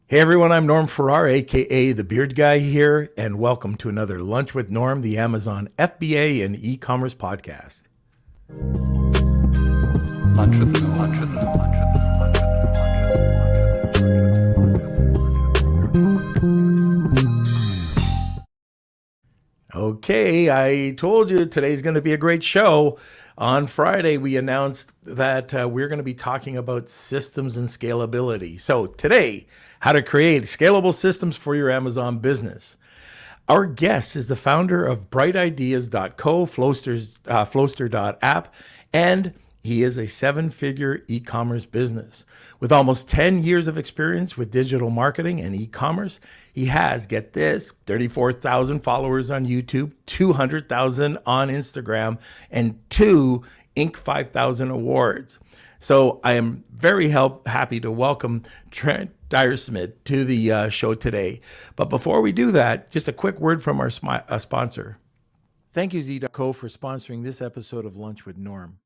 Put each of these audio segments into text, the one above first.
Hey everyone, I'm Norm Farrar, aka the Beard Guy here, and welcome to another Lunch with Norm, the Amazon FBA and e-commerce podcast. Lunch with Norm. Lunch with Norm. Lunch with Okay, I told you today's going to be a great show. On Friday, we announced that we're going to be talking about systems and scalability. So today, how to create scalable systems for your Amazon business. Our guest is the founder of brightideas.co, Flowster.app, and he is a seven-figure e-commerce business. With almost 10 years of experience with digital marketing and e-commerce, he has, get this, 34,000 followers on YouTube, 200,000 on Instagram, and 2 Inc. 5000 awards. So I am very happy to welcome Trent Dyrsmid to the show today. But before we do that, just a quick word from our sponsor. Thank you, Z.co, for sponsoring this episode of Lunch with Norm.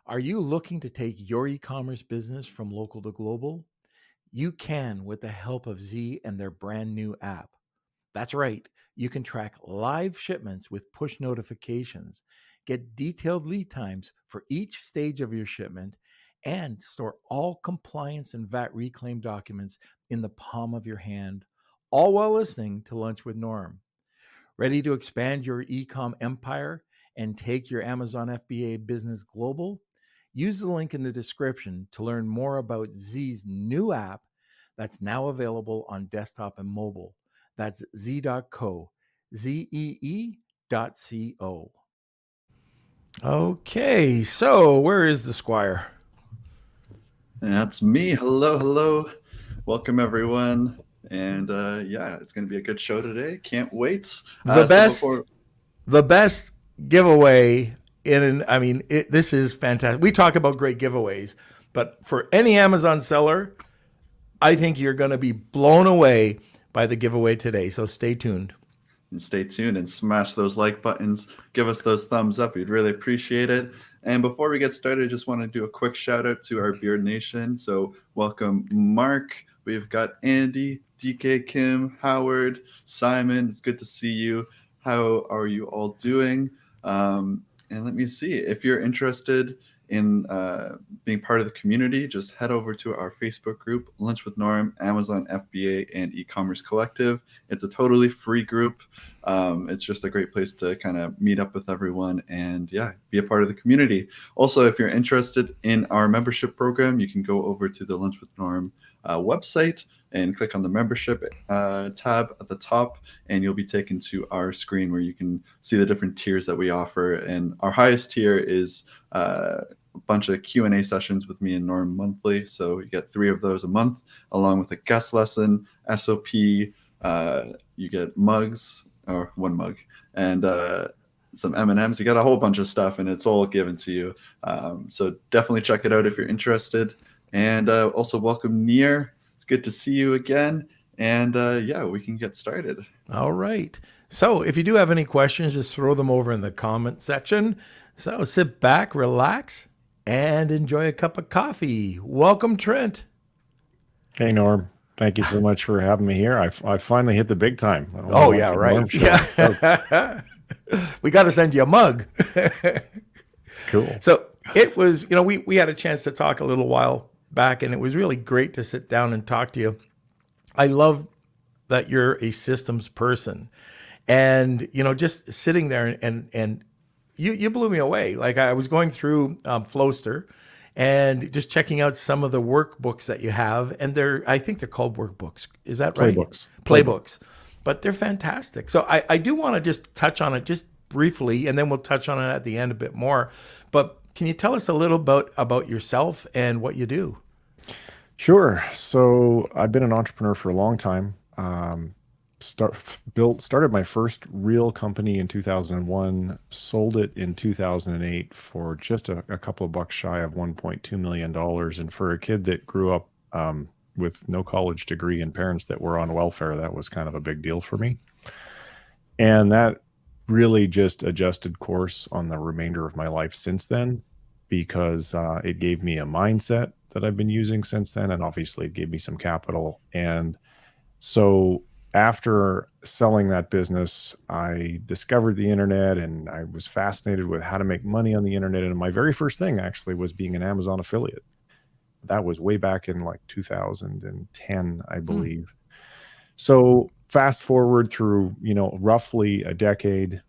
Are you looking to take your e-commerce business from local to global? You can with the help of Z and their brand new app. That's right. You can track live shipments with push notifications, get detailed lead times for each stage of your shipment, and store all compliance and VAT reclaim documents in the palm of your hand, all while listening to Lunch with Norm. Ready to expand your e-com empire and take your Amazon FBA business global? Use the link in the description to learn more about Z's new app that's now available on desktop and mobile. That's Z.co, ZEE.co. Okay, so where is the Squire? That's me. Hello. Welcome, everyone. And yeah, it's going to be a good show today. Can't wait. The best giveaway this is fantastic. We talk about great giveaways, but for any Amazon seller, I think you're going to be blown away by the giveaway today. So stay tuned. And stay tuned and smash those like buttons. Give us those thumbs up. We'd really appreciate it. And before we get started, I just want to do a quick shout out to our Beard Nation. So welcome, Mark. We've got Andy, DK, Kim, Howard, Simon. It's good to see you. How are you all doing? And let me see. If you're interested in being part of the community, just head over to our Facebook group, Lunch with Norm, Amazon FBA, and e-commerce collective. It's a totally free group. It's just a great place to kind of meet up with everyone and yeah, be a part of the community. Also, if you're interested in our membership program, you can go over to the Lunch with Norm website and click on the membership tab at the top, and you'll be taken to our screen where you can see the different tiers that we offer. And our highest tier is a bunch of Q&A sessions with me and Norm monthly. So you get 3 of those a month, along with a guest lesson, SOP, you get mugs, or 1 mug, and some M&Ms. You got a whole bunch of stuff, and it's all given to you. So definitely check it out if you're interested. And also welcome, Near. It's good to see you again. And yeah, we can get started. All right. So if you do have any questions, just throw them over in the comment section. So sit back, relax, and enjoy a cup of coffee. Welcome, Trent. Hey, Norm. Thank you so much for having me here. I finally hit the big time. Oh, yeah, right. Yeah. We got to send you a mug. Cool. So it was, we had a chance to talk a little while back, and it was really great to sit down and talk to you. I love that you're a systems person, and just sitting there and you blew me away. Like I was going through Flowster and just checking out some of the workbooks that you have, and I think they're called workbooks. Is that right? Playbooks. But they're fantastic. So I do want to just touch on it just briefly, and then we'll touch on it at the end a bit more. But can you tell us a little about yourself and what you do? Sure. So I've been an entrepreneur for a long time. Started my first real company in 2001, sold it in 2008 for just a couple of bucks shy of $1.2 million. And for a kid that grew up with no college degree and parents that were on welfare, that was kind of a big deal for me. And that really just adjusted course on the remainder of my life since then, because it gave me a mindset that I've been using since then, and obviously it gave me some capital. And so after selling that business, I discovered the internet, and I was fascinated with how to make money on the internet. And my very first thing actually was being an Amazon affiliate. That was way back in like 2010, I believe. So fast forward through, roughly a decade,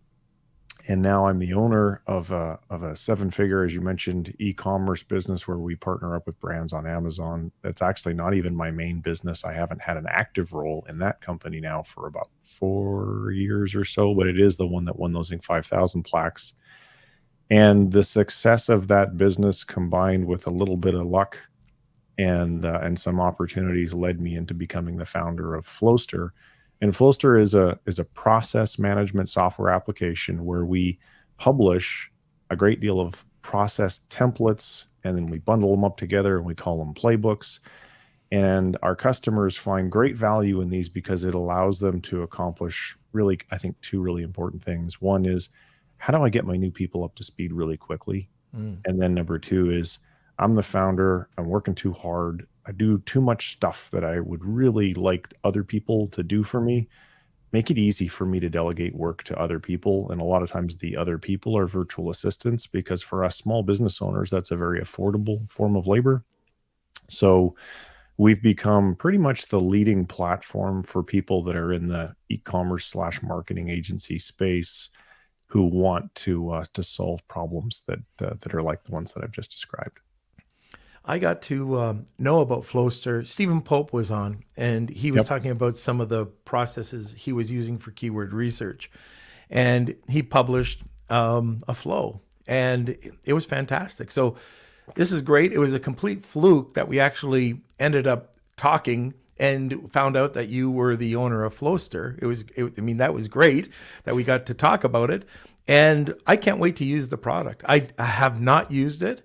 and now I'm the owner of a 7-figure, as you mentioned, e-commerce business where we partner up with brands on Amazon. That's actually not even my main business. I haven't had an active role in that company now for about 4 years or so, but it is the one that won those Inc. 5000 plaques. And the success of that business, combined with a little bit of luck and some opportunities, led me into becoming the founder of Flowster. And Flowster is a process management software application where we publish a great deal of process templates, and then we bundle them up together and we call them playbooks. And our customers find great value in these because it allows them to accomplish really, I think, 2 really important things. One is, how do I get my new people up to speed really quickly? And then number 2 is, I'm the founder, I'm working too hard, I do too much stuff that I would really like other people to do for me. Make it easy for me to delegate work to other people. And a lot of times the other people are virtual assistants, because for us small business owners, that's a very affordable form of labor. So we've become pretty much the leading platform for people that are in the e-commerce / marketing agency space who want to solve problems that are like the ones that I've just described. I got to know about Flowster. Stephen Pope was on, and he was talking about some of the processes he was using for keyword research. And he published a flow, and it was fantastic. So this is great. It was a complete fluke that we actually ended up talking and found out that you were the owner of Flowster. That was great that we got to talk about it. And I can't wait to use the product. I have not used it,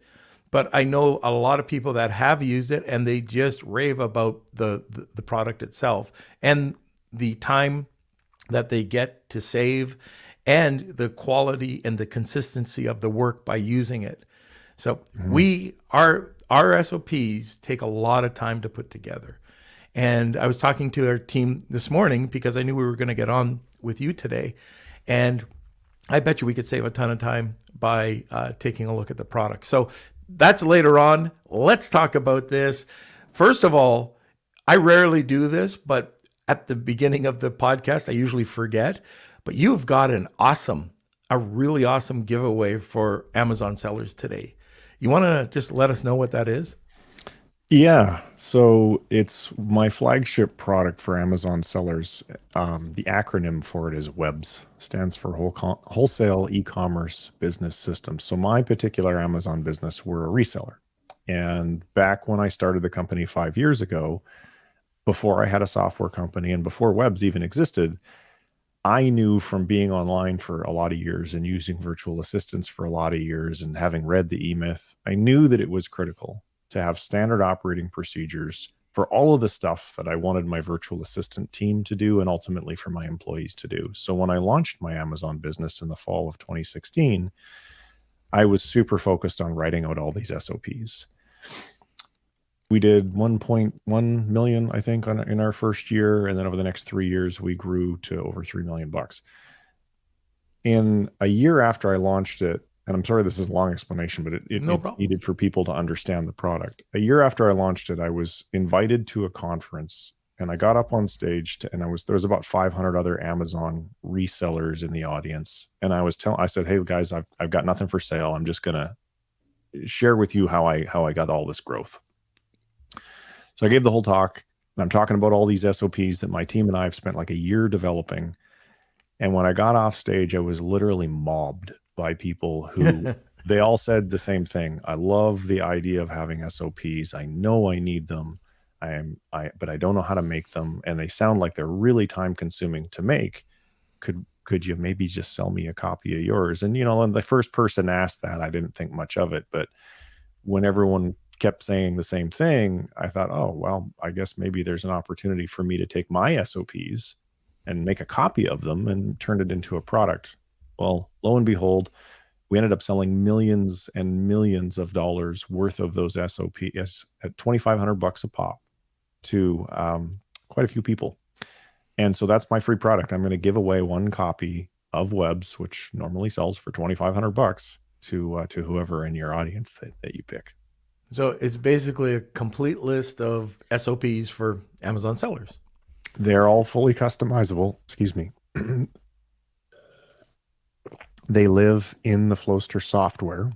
but I know a lot of people that have used it, and they just rave about the product itself and the time that they get to save and the quality and the consistency of the work by using it. So our SOPs take a lot of time to put together. And I was talking to our team this morning because I knew we were going to get on with you today. And I bet you we could save a ton of time by taking a look at the product. So that's later on. Let's talk about this. First of all, I rarely do this, but at the beginning of the podcast, I usually forget. But you've got a really awesome giveaway for Amazon sellers today. You want to just let us know what that is? Yeah, so it's my flagship product for Amazon sellers. The acronym for it is WEBS, stands for Wholesale E-commerce Business Systems. So my particular Amazon business, we're a reseller. And back when I started the company 5 years ago, before I had a software company and before WEBS even existed, I knew from being online for a lot of years and using virtual assistants for a lot of years and having read the E-Myth, I knew that it was critical to have standard operating procedures for all of the stuff that I wanted my virtual assistant team to do and ultimately for my employees to do. So when I launched my Amazon business in the fall of 2016, I was super focused on writing out all these SOPs. We did 1.1 million, I think, in our first year. And then over the next 3 years, we grew to over $3 million. In a year after I launched it, and I'm sorry this is a long explanation, but it's needed for people to understand the product. A year after I launched it, I was invited to a conference, and I got up on stage and there was about 500 other Amazon resellers in the audience. And I said, "Hey guys, I've got nothing for sale. I'm just gonna share with you how I got all this growth." So I gave the whole talk, and I'm talking about all these SOPs that my team and I have spent like a year developing. And when I got off stage, I was literally mobbed by people who they all said the same thing. I love the idea of having SOPs. I know I need them. But I don't know how to make them. And they sound like they're really time consuming to make. Could you maybe just sell me a copy of yours? And, when the first person asked that, I didn't think much of it. But when everyone kept saying the same thing, I thought, oh, well, I guess maybe there's an opportunity for me to take my SOPs and make a copy of them and turn it into a product. Well, lo and behold, we ended up selling millions and millions of dollars worth of those SOPs at $2,500 a pop to quite a few people. And so that's my free product. I'm going to give away one copy of Webs, which normally sells for $2,500 to whoever in your audience that you pick. So it's basically a complete list of SOPs for Amazon sellers. They're all fully customizable. Excuse me. They live in the Flowster software.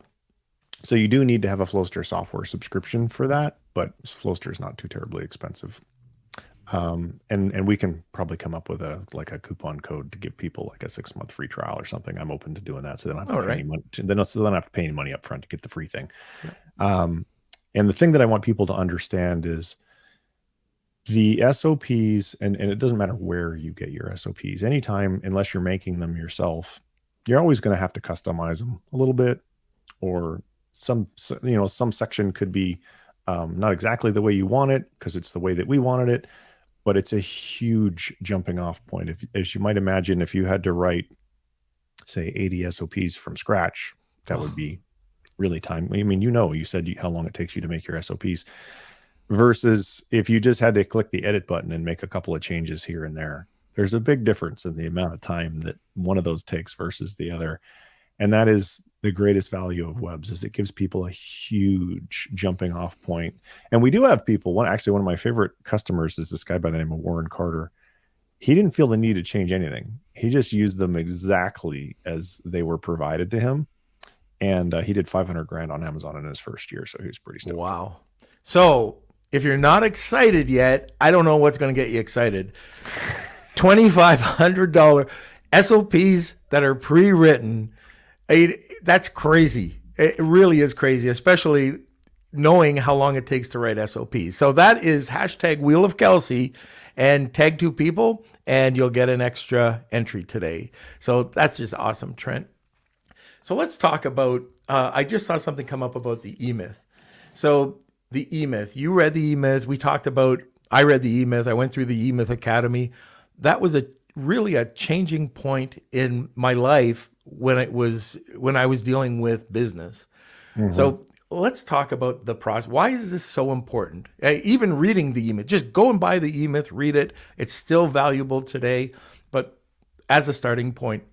So you do need to have a Flowster software subscription for that, but Flowster is not too terribly expensive. And we can probably come up with a coupon code to give people like a 6-month free trial or something. I'm open to doing that. So they don't have to pay any money. They don't have to pay any money up front to get the free thing. Yeah. And the thing that I want people to understand is the SOPs, and it doesn't matter where you get your SOPs, anytime, unless you're making them yourself, you're always going to have to customize them a little bit, or some section could be not exactly the way you want it because it's the way that we wanted it, but it's a huge jumping off point. As you might imagine, if you had to write, say, 80 SOPs from scratch, that would be really time. I mean, you said how long it takes you to make your SOPs versus if you just had to click the edit button and make a couple of changes here and there. There's a big difference in the amount of time that one of those takes versus the other. And that is the greatest value of Webs, is it gives people a huge jumping off point. And we do have people, one of my favorite customers is this guy by the name of Warren Carter. He didn't feel the need to change anything. He just used them exactly as they were provided to him. And he did $500,000 on Amazon in his first year. So he was pretty stoked. Wow. So if you're not excited yet, I don't know what's going to get you excited. $2,500 SOPs that are pre-written. That's crazy. It really is crazy, especially knowing how long it takes to write SOPs. So that is hashtag Wheel of Kelsey and tag 2 people and you'll get an extra entry today. So that's just awesome, Trent. So let's talk about, I just saw something come up about the eMyth. So the eMyth, you read the eMyth. We talked about, I read the eMyth. I went through the eMyth Academy. That was really a changing point in my life when I was dealing with business. Mm-hmm. So let's talk about the process. Why is this so important? Even reading the eMyth, just go and buy the eMyth, read it. It's still valuable today. But as a starting point,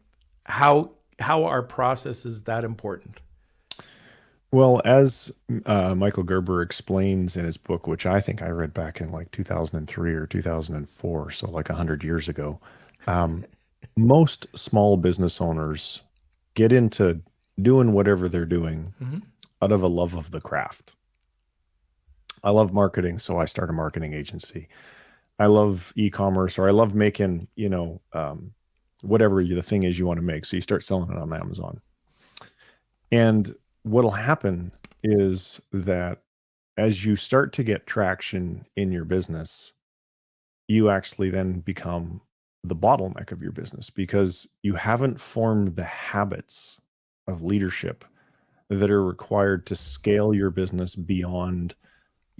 how are processes that important? Well, as Michael Gerber explains in his book, which I think I read back in like 2003 or 2004, so like 100 years ago, most small business owners get into doing whatever they're doing out of a love of the craft. I love marketing, so I start a marketing agency. I love e-commerce, or I love making, whatever the thing is you want to make. So you start selling it on Amazon. And what'll happen is that as you start to get traction in your business, you actually then become the bottleneck of your business because you haven't formed the habits of leadership that are required to scale your business beyond,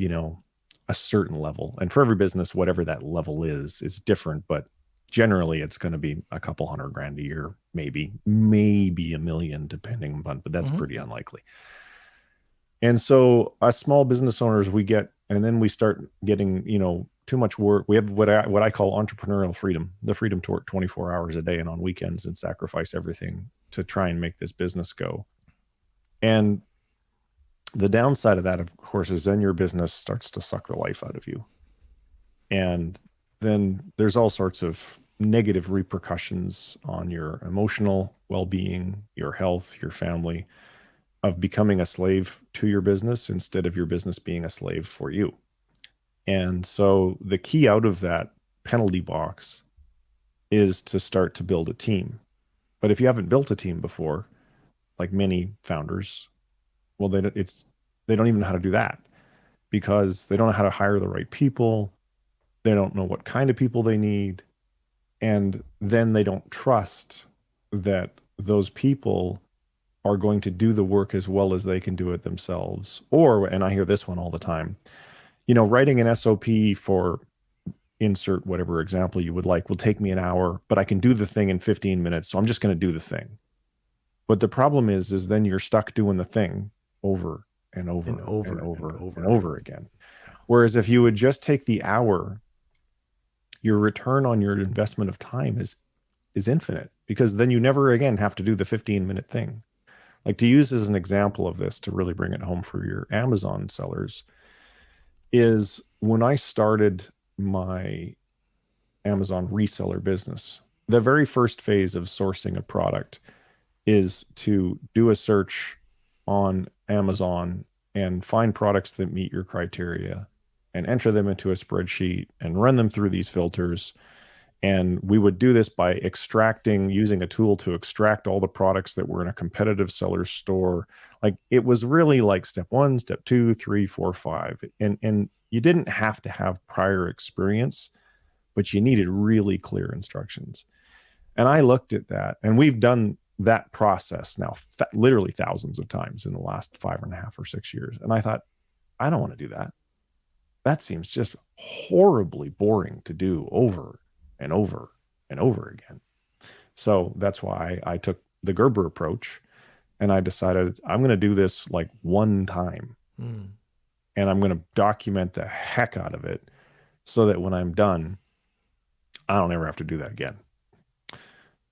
a certain level. And for every business, whatever that level is different, but generally it's going to be a couple $100,000 a year, maybe $1 million, depending on, but that's pretty unlikely. And so us small business owners, and then we start getting, too much work. We have what I call entrepreneurial freedom, the freedom to work 24 hours a day and on weekends and sacrifice everything to try and make this business go. And the downside of that, of course, is then your business starts to suck the life out of you. And then there's all sorts of negative repercussions on your emotional well-being, your health, your family, of becoming a slave to your business instead of your business being a slave for you. And so the key out of that penalty box is to start to build a team. But if you haven't built a team before, like many founders, well, they don't even know how to do that because they don't know how to hire the right people. They don't know what kind of people they need. And then they don't trust that those people are going to do the work as well as they can do it themselves. And I hear this one all the time, writing an SOP for insert whatever example you would like will take me an hour, but I can do the thing in 15 minutes. So I'm just going to do the thing. But the problem is then you're stuck doing the thing over and over And over and and over over. and over again. Whereas if you would just take the hour, your return on your investment of time is infinite, because then you never again have to do the 15-minute thing. Like, to use as an example of this to really bring it home for your Amazon sellers, is when I started my Amazon reseller business, the very first phase of sourcing a product is to do a search on Amazon and find products that meet your criteria and enter them into a spreadsheet and run them through these filters. And we would do this by using a tool to extract all the products that were in a competitive seller's store. Like, it was really like step 1, step 2, 3, 4, 5. And you didn't have to have prior experience, but you needed really clear instructions. And I looked at that, and we've done that process now literally thousands of times in the last 5.5 or 6 years. And I thought, I don't want to do that. That seems just horribly boring to do over and over and over again. So that's why I took the Gerber approach, and I decided I'm going to do this like one time. And I'm going to document the heck out of it so that when I'm done, I don't ever have to do that again.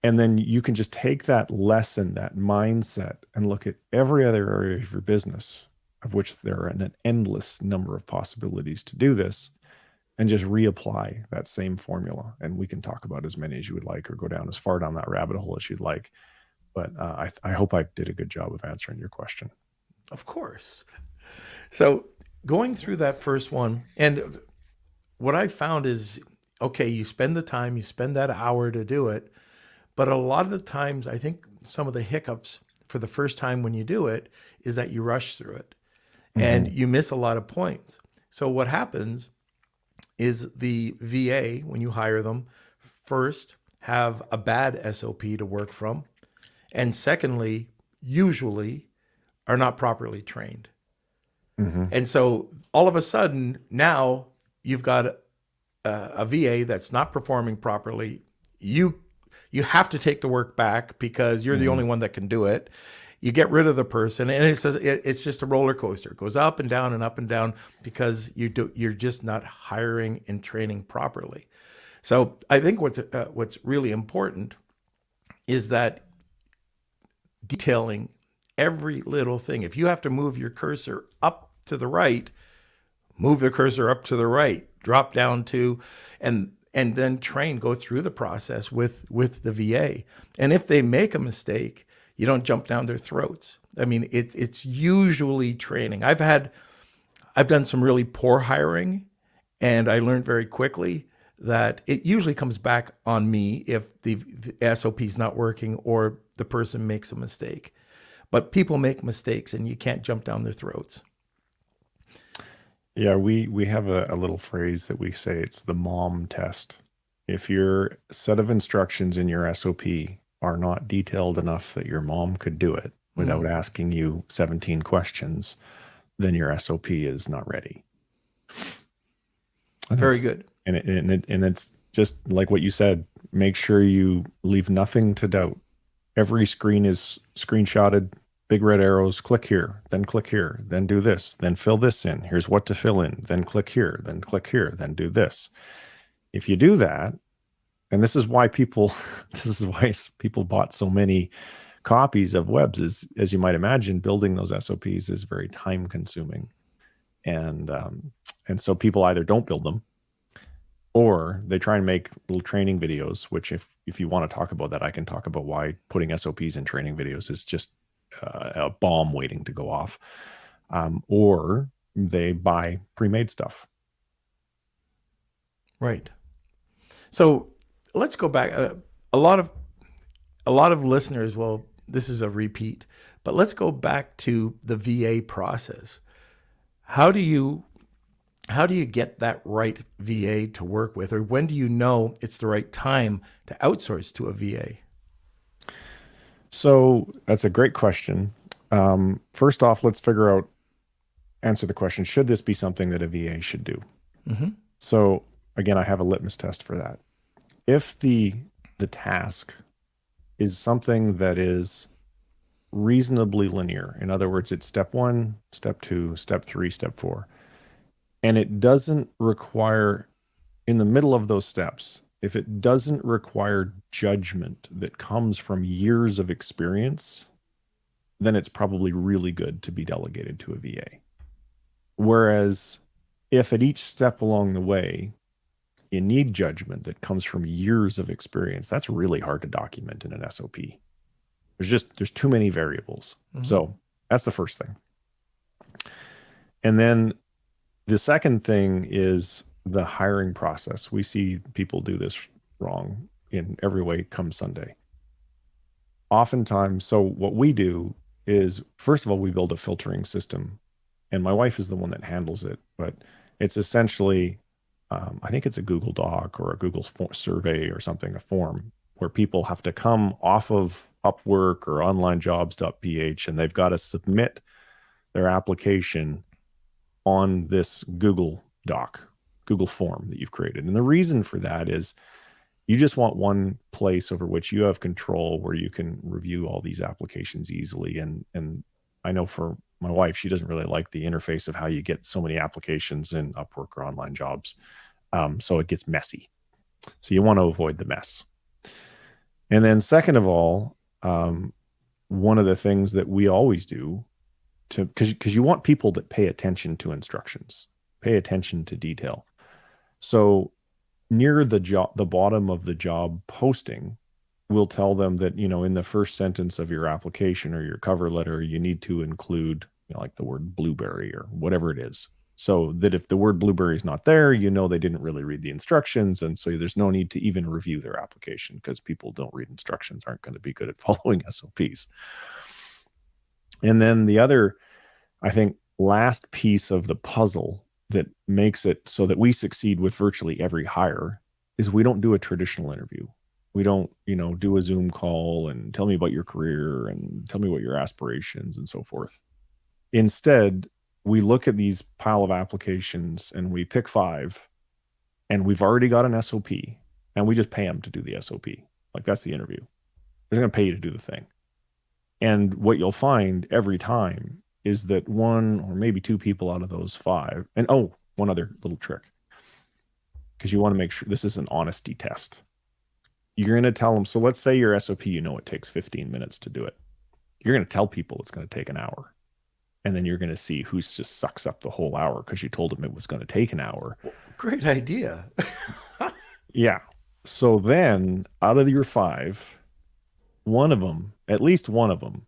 And then you can just take that lesson, that mindset, and look at every other area of your business, of which there are an endless number of possibilities to do this, and just reapply that same formula. And we can talk about as many as you would like, or go down as far down that rabbit hole as you'd like. But I hope I did a good job of answering your question. Of course. So going through that first one, and what I found is, okay, you spend the time, you spend that hour to do it, but a lot of the times, I think some of the hiccups for the first time when you do it is that you rush through it and you miss a lot of points. So what happens is the VA, when you hire them, first have a bad SOP to work from, and secondly, usually are not properly trained. And so all of a sudden, now you've got a VA that's not performing properly. You have to take the work back because you're the only one that can do it. You get rid of the person, and it's just a roller coaster. It goes up and down because you're just not hiring and training properly. So I think what's really important is that detailing every little thing. If you have to move your cursor up to the right, move the cursor up to the right, drop down to, and then go through the process with the VA. And if they make a mistake, you don't jump down their throats. I mean, it's usually training. I've done some really poor hiring, and I learned very quickly that it usually comes back on me if the SOP is not working or the person makes a mistake. But people make mistakes, and you can't jump down their throats. Yeah, we have a little phrase that we say, it's the mom test. If your set of instructions in your SOP are not detailed enough that your mom could do it without asking you 17 questions, then your SOP is not ready. Very good. And it's just like what you said, make sure you leave nothing to doubt. Every screen is screenshotted, big red arrows, click here, then do this, then fill this in. Here's what to fill in, then click here, then do this. If you do that, and this is why people bought so many copies of webs, is, as you might imagine, building those SOPs is very time consuming. And so people either don't build them, or they try and make little training videos, which if you want to talk about that, I can talk about why putting SOPs in training videos is just a bomb waiting to go off. Or they buy pre-made stuff. Right. So let's go back. A lot of listeners, well, this is a repeat, but let's go back to the VA process. How do you get that right VA to work with, or when do you know it's the right time to outsource to a VA? So that's a great question. First off, let's answer the question, should this be something that a VA should do? So again, I have a litmus test for that. If the task is something that is reasonably linear. In other words, it's step 1, step 2, step 3, step 4. And it doesn't require, in the middle of those steps, if it doesn't require judgment that comes from years of experience, then it's probably really good to be delegated to a VA. Whereas if at each step along the way, you need judgment that comes from years of experience, that's really hard to document in an SOP. There's too many variables. So that's the first thing. And then the second thing is the hiring process. We see people do this wrong in every way come Sunday. Oftentimes, so what we do is, first of all, we build a filtering system, and my wife is the one that handles it, but it's essentially, I think it's a Google Doc or a Google survey or something, a form where people have to come off of Upwork or onlinejobs.ph, and they've got to submit their application on this Google Doc, Google form that you've created. And the reason for that is you just want one place over which you have control where you can review all these applications easily. And I know for my wife, she doesn't really like the interface of how you get so many applications in Upwork or online jobs. So it gets messy. So you want to avoid the mess. And then second of all, one of the things that we always do, because you want people that pay attention to instructions, pay attention to detail. So near the bottom of the job posting, we'll tell them that, in the first sentence of your application or your cover letter, you need to include, like the word blueberry or whatever it is. So that if the word blueberry is not there, they didn't really read the instructions. And so there's no need to even review their application, because people don't read instructions aren't going to be good at following SOPs. And then the other, I think, last piece of the puzzle that makes it so that we succeed with virtually every hire is we don't do a traditional interview. We don't, do a Zoom call and tell me about your career and tell me what your aspirations and so forth. Instead, we look at these pile of applications and we pick 5, and we've already got an SOP, and we just pay them to do the SOP. Like, that's the interview. They're going to pay you to do the thing. And what you'll find every time is that 1 or maybe 2 people out of those 5, and one other little trick, because you want to make sure this is an honesty test. You're going to tell them, so let's say your SOP, it takes 15 minutes to do it. You're going to tell people it's going to take an hour. And then you're going to see who just sucks up the whole hour because you told them it was going to take an hour. Great idea. Yeah. So then out of your 5, at least one of them,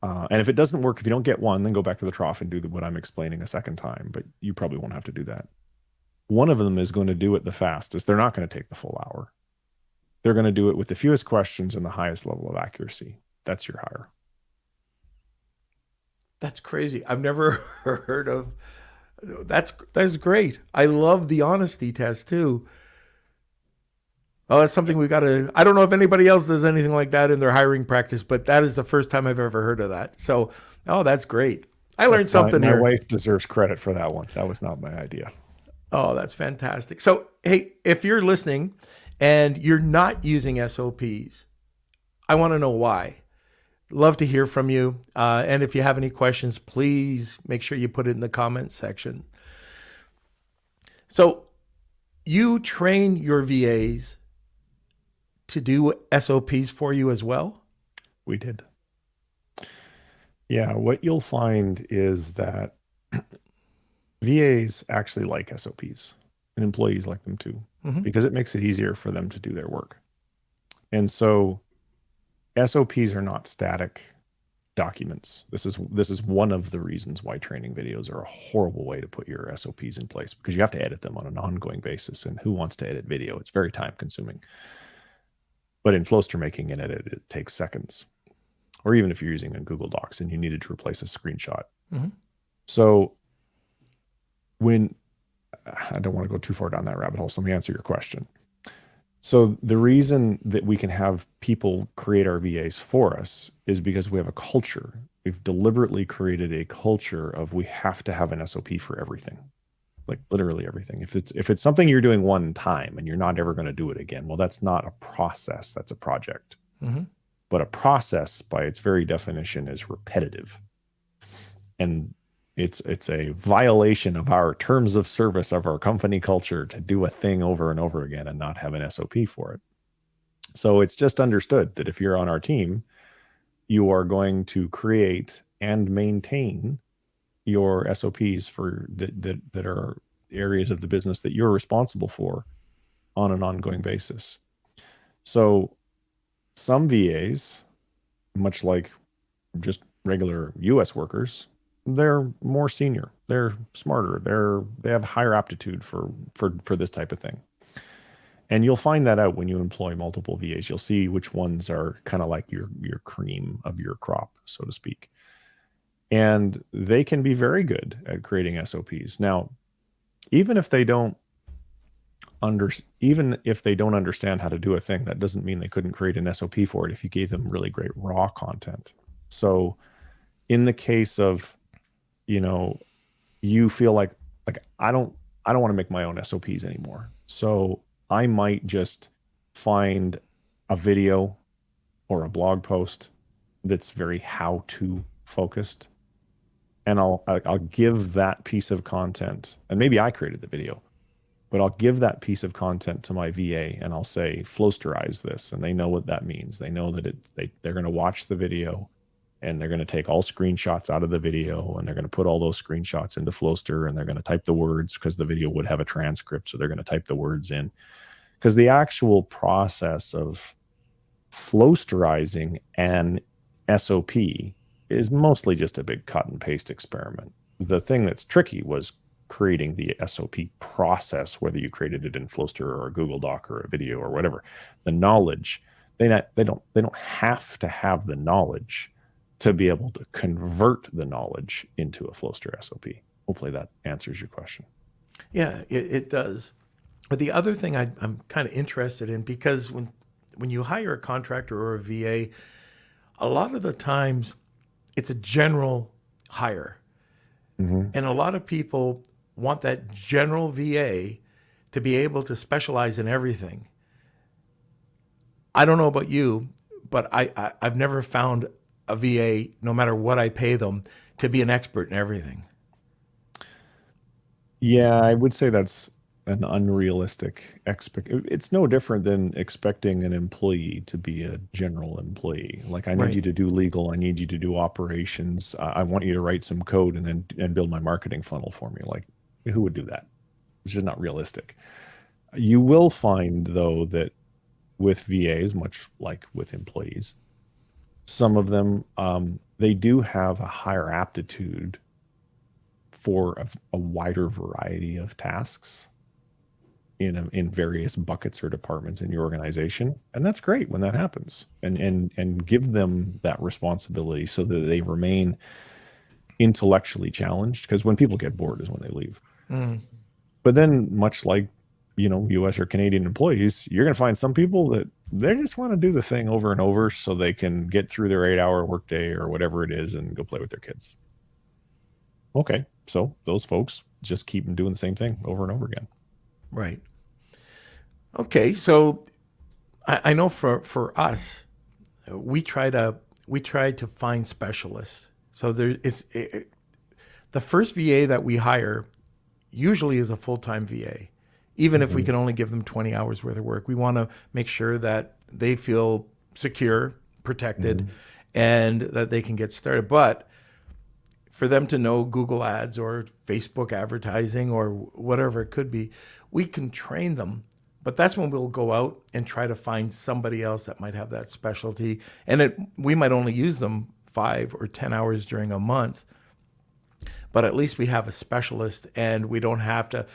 and if it doesn't work, if you don't get one, then go back to the trough and do what I'm explaining a second time, but you probably won't have to do that. One of them is going to do it the fastest. They're not going to take the full hour. They're going to do it with the fewest questions and the highest level of accuracy. That's your hire. That's crazy. I've never heard of that's great. I love the honesty test too. Oh, that's something we got to, I don't know if anybody else does anything like that in their hiring practice, but that is the first time I've ever heard of that. So, that's great. I learned something here. My wife deserves credit for that one. That was not my idea. Oh, that's fantastic. So, hey, if you're listening and you're not using SOPs, I want to know why. Love to hear from you. And if you have any questions, please make sure you put it in the comments section. So you train your VAs to do SOPs for you as well? We did. Yeah, what you'll find is that VAs actually like SOPs, and employees like them too, because it makes it easier for them to do their work. And so SOPs are not static documents. This is one of the reasons why training videos are a horrible way to put your SOPs in place, because you have to edit them on an ongoing basis. And who wants to edit video? It's very time consuming. But in Flowster, making an edit, it takes seconds. Or even if you're using a Google Docs and you needed to replace a screenshot. So I don't want to go too far down that rabbit hole, so let me answer your question. So the reason that we can have people create our VAs for us is because we have a culture. We've deliberately created a culture of we have to have an SOP for everything, like literally everything. If it's something you're doing one time and you're not ever going to do it again, well, that's not a process, that's a project. But a process, by its very definition, is repetitive. And it's a violation of our terms of service of our company culture to do a thing over and over again and not have an SOP for it. So it's just understood that if you're on our team, you are going to create and maintain your SOPs for that are areas of the business that you're responsible for on an ongoing basis. So some VAs, much like just regular US workers, they're more senior, they're smarter, they have higher aptitude for this type of thing. And you'll find that out when you employ multiple VAs. You'll see which ones are kind of like your cream of your crop, so to speak. And they can be very good at creating SOPs. Now, even if they don't understand how to do a thing, that doesn't mean they couldn't create an SOP for it if you gave them really great raw content. So in the case of, you feel like I don't want to make my own SOPs anymore. So I might just find a video or a blog post that's very how-to focused, and I'll give that piece of content, and maybe I created the video, but I'll give that piece of content to my VA and I'll say, Flowsterize this, and they know what that means. They know that they're going to watch the video and they're going to take all screenshots out of the video and they're going to put all those screenshots into Flowster, and they're going to type the words because the video would have a transcript. So they're going to type the words in, because the actual process of Flowsterizing an SOP is mostly just a big cut and paste experiment. The thing that's tricky was creating the SOP process, whether you created it in Flowster or a Google Doc or a video or whatever. The knowledge, they don't have to have the knowledge to be able to convert the knowledge into a Flowster SOP. Hopefully that answers your question. Yeah, it does. But the other thing I'm kind of interested in, because when you hire a contractor or a VA, a lot of the times it's a general hire. Mm-hmm. And a lot of people want that general VA to be able to specialize in everything. I don't know about you, but I've never found a VA, no matter what I pay them, to be an expert in everything. Yeah, I would say that's an unrealistic It's no different than expecting an employee to be a general employee. Like, I need Right. you to do legal, I need you to do operations, I want you to write some code and build my marketing funnel for me. Like, who would do that? It's just not realistic. You will find, though, that with VAs, much like with employees, some of them, they do have a higher aptitude for a wider variety of tasks in various buckets or departments in your organization. And that's great when that happens, and give them that responsibility so that they remain intellectually challenged, because when people get bored is when they leave. Mm. But then, much like, US or Canadian employees, you're going to find some people that they just want to do the thing over and over so they can get through their 8-hour workday or whatever it is and go play with their kids. Okay, so those folks just keep doing the same thing over and over again. Right. Okay, so I know for us, we try to find specialists. So the first VA that we hire usually is a full-time VA. Even if we can only give them 20 hours worth of work, we want to make sure that they feel secure, protected, and that they can get started. But for them to know Google Ads or Facebook advertising or whatever it could be, we can train them. But that's when we'll go out and try to find somebody else that might have that specialty. And we might only use them 5 or 10 hours during a month, but at least we have a specialist, and we don't have to.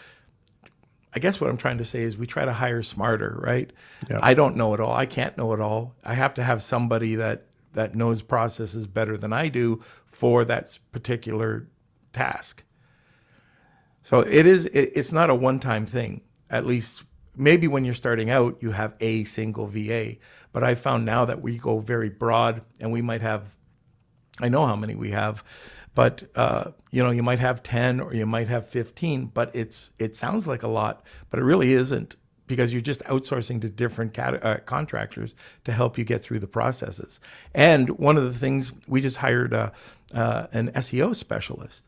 I guess what I'm trying to say is we try to hire smarter, right? Yeah. I don't know it all. I can't know it all. I have to have somebody that knows processes better than I do for that particular task. So it's not a one-time thing. At least maybe when you're starting out, you have a single VA. But I found now that we go very broad, and we might have, I know how many we have, but you might have 10 or you might have 15, but it sounds like a lot, but it really isn't, because you're just outsourcing to different contractors to help you get through the processes. And one of the things, we just hired an SEO specialist.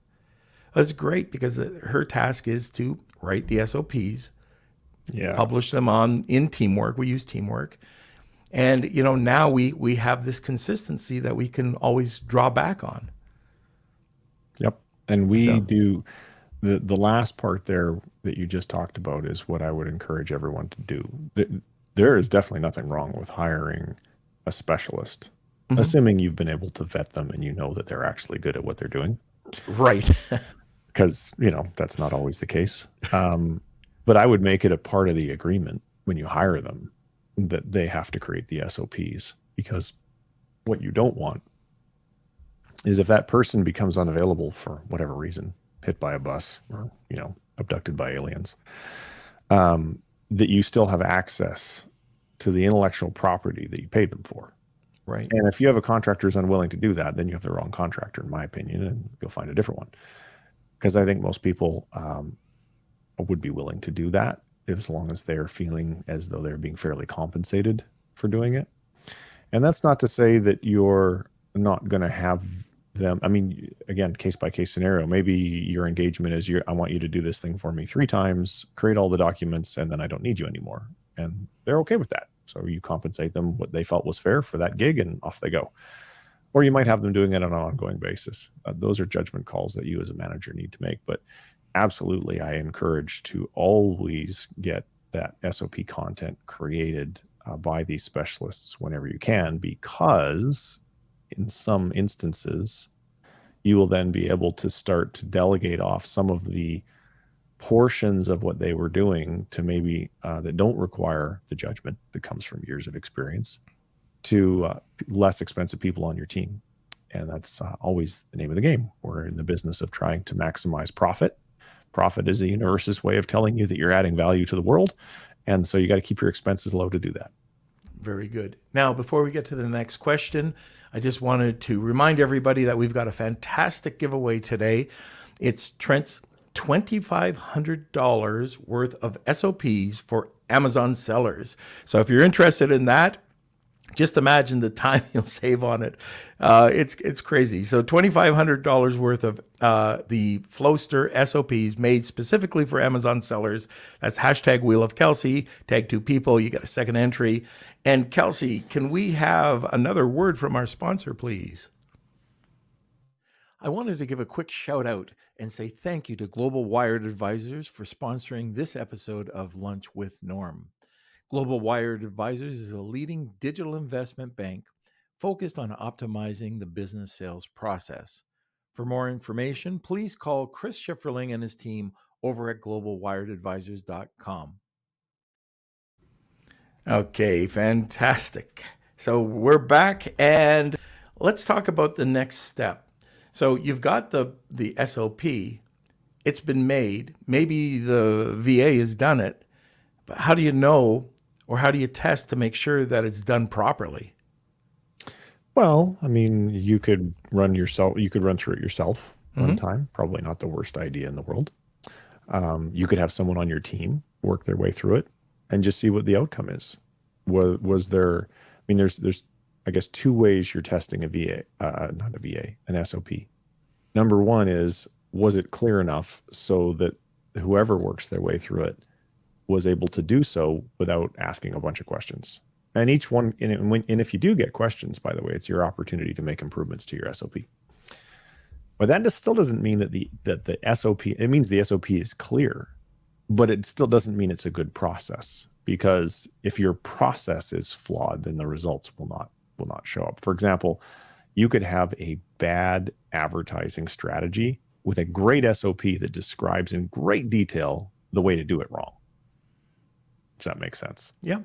That's great because her task is to write the SOPs, Yeah. publish them in Teamwork. We use Teamwork. And, now we have this consistency that we can always draw back on. Yep. And we So- do the last part there that you just talked about is what I would encourage everyone to do. There is definitely nothing wrong with hiring a specialist, assuming you've been able to vet them and you know that they're actually good at what they're doing. Right. Because, that's not always the case. But I would make it a part of the agreement when you hire them that they have to create the SOPs, because what you don't want is if that person becomes unavailable for whatever reason, hit by a bus or, abducted by aliens, that you still have access to the intellectual property that you paid them for. Right. And if you have a contractor who's unwilling to do that, then you have the wrong contractor, in my opinion, and go find a different one. Because I think most people would be willing to do that as long as they're feeling as though they're being fairly compensated for doing it. And that's not to say that you're not going to have them. I mean, again, case by case scenario, maybe your engagement is I want you to do this thing for me 3 times, create all the documents, and then I don't need you anymore. And they're okay with that. So you compensate them what they felt was fair for that gig and off they go. Or you might have them doing it on an ongoing basis. Those are judgment calls that you as a manager need to make. But absolutely, I encourage to always get that SOP content created by these specialists whenever you can, because in some instances, you will then be able to start to delegate off some of the portions of what they were doing to maybe that don't require the judgment that comes from years of experience to less expensive people on your team. And that's always the name of the game. We're in the business of trying to maximize profit. Profit is the universe's way of telling you that you're adding value to the world. And so you got to keep your expenses low to do that. Very good. Now, before we get to the next question, I just wanted to remind everybody that we've got a fantastic giveaway today. It's Trent's $2,500 worth of SOPs for Amazon sellers. So if you're interested in that, just imagine the time you'll save on it. It's crazy. So $2,500 worth of the Flowster SOPs made specifically for Amazon sellers. That's hashtag Wheel of Kelsey, tag 2 people, you get a second entry. And Kelsey, can we have another word from our sponsor, please? I wanted to give a quick shout out and say thank you to Global Wired Advisors for sponsoring this episode of Lunch with Norm. Global Wired Advisors is a leading digital investment bank focused on optimizing the business sales process. For more information, please call Chris Schifferling and his team over at globalwiredadvisors.com. Okay, fantastic. So we're back and let's talk about the next step. So you've got the SOP, it's been made, maybe the VA has done it, but how do you know or how do you test to make sure that it's done properly? Well, I mean, you could run through it yourself one time, probably not the worst idea in the world. You could have someone on your team work their way through it and just see what the outcome is. Was there, I mean, there's I guess 2 ways you're testing an SOP. Number one is, was it clear enough so that whoever works their way through it was able to do so without asking a bunch of questions? And each one, and if you do get questions, by the way, it's your opportunity to make improvements to your SOP. But that still doesn't mean that the SOP, it means the SOP is clear, but it still doesn't mean it's a good process, because if your process is flawed, then the results will not show up. For example, you could have a bad advertising strategy with a great SOP that describes in great detail the way to do it wrong. Does that make sense? Yeah.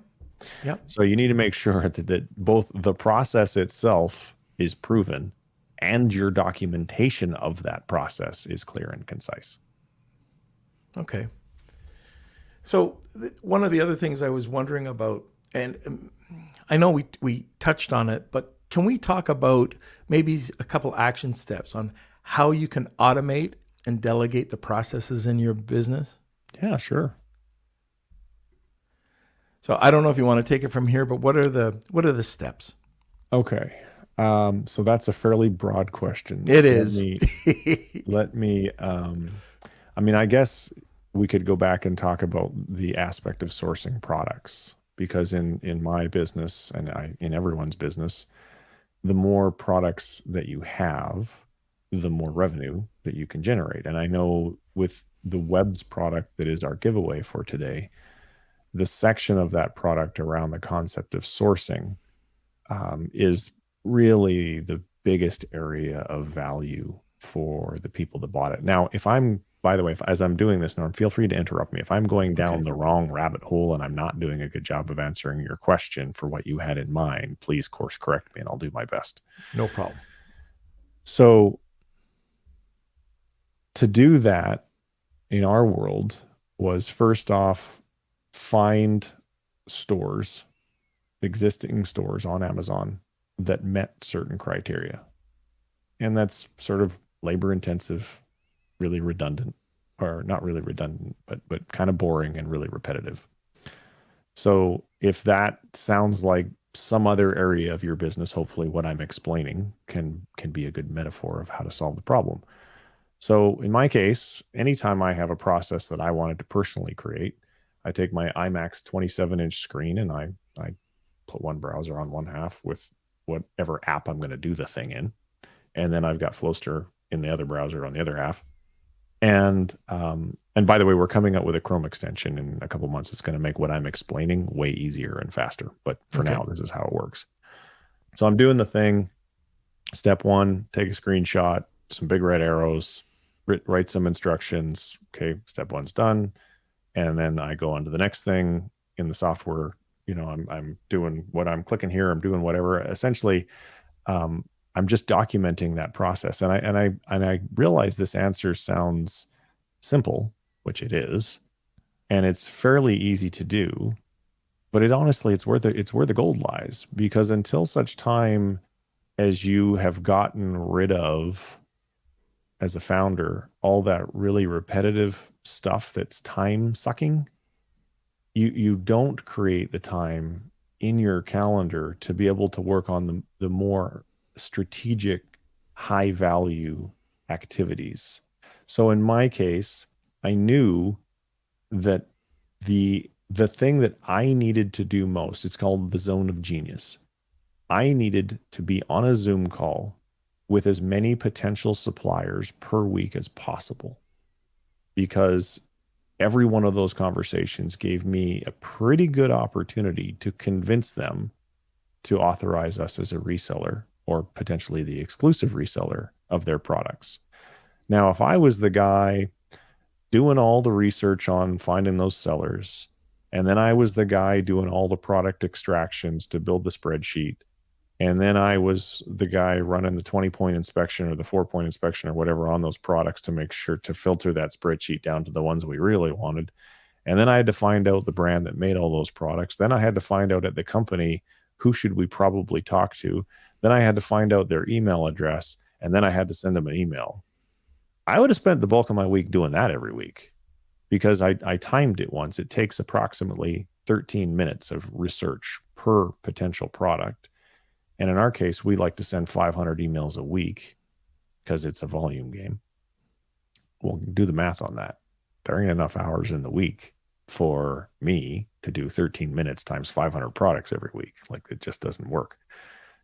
So you need to make sure that both the process itself is proven and your documentation of that process is clear and concise. Okay. So one of the other things I was wondering about, and I know we touched on it, but can we talk about maybe a couple action steps on how you can automate and delegate the processes in your business? Yeah, sure. So I don't know if you want to take it from here, but what are the steps? Okay. So that's a fairly broad question. It is. Let me, I mean, I guess we could go back and talk about the aspect of sourcing products, because in my business and in everyone's business, the more products that you have, the more revenue that you can generate. And I know with the webs product that is our giveaway for today, the section of that product around the concept of sourcing is really the biggest area of value for the people that bought it. Now, by the way, as I'm doing this, Norm, feel free to interrupt me. If I'm going down the wrong rabbit hole and I'm not doing a good job of answering your question for what you had in mind, please course correct me and I'll do my best. No problem. So to do that in our world was, first off, find stores, existing stores on Amazon that met certain criteria. And that's sort of labor intensive, really redundant, or not really redundant, but kind of boring and really repetitive. So if that sounds like some other area of your business, hopefully what I'm explaining can be a good metaphor of how to solve the problem. So in my case, anytime I have a process that I wanted to personally create, I take my IMAX 27-inch screen and I put one browser on one half with whatever app I'm going to do the thing in. And then I've got Flowster in the other browser on the other half. And by the way, we're coming up with a Chrome extension in a couple months. It's going to make what I'm explaining way easier and faster. But for now, this is how it works. So I'm doing the thing. Step one, take a screenshot, some big red arrows, write some instructions. Okay, step one's done. And then I go on to the next thing in the software. You know, I'm doing what I'm clicking here. I'm doing whatever. Essentially, I'm just documenting that process. And I realize this answer sounds simple, which it is, and it's fairly easy to do. But it's where the gold lies, because until such time as you have gotten rid of, as a founder, all that really repetitive stuff that's time sucking, you don't create the time in your calendar to be able to work on the more strategic, high value activities. So in my case, I knew that the thing that I needed to do most, it's called the zone of genius. I needed to be on a Zoom call with as many potential suppliers per week as possible, because every one of those conversations gave me a pretty good opportunity to convince them to authorize us as a reseller, or potentially the exclusive reseller of their products. Now, if I was the guy doing all the research on finding those sellers, and then I was the guy doing all the product extractions to build the spreadsheet, and then I was the guy running the 20-point inspection or the 4-point inspection or whatever on those products to make sure to filter that spreadsheet down to the ones we really wanted, and then I had to find out the brand that made all those products, then I had to find out at the company who should we probably talk to, then I had to find out their email address, and then I had to send them an email. I would have spent the bulk of my week doing that every week, because I timed it once. It takes approximately 13 minutes of research per potential product. And in our case, we like to send 500 emails a week because it's a volume game. Well, do the math on that. There ain't enough hours in the week for me to do 13 minutes times 500 products every week. Like, it just doesn't work.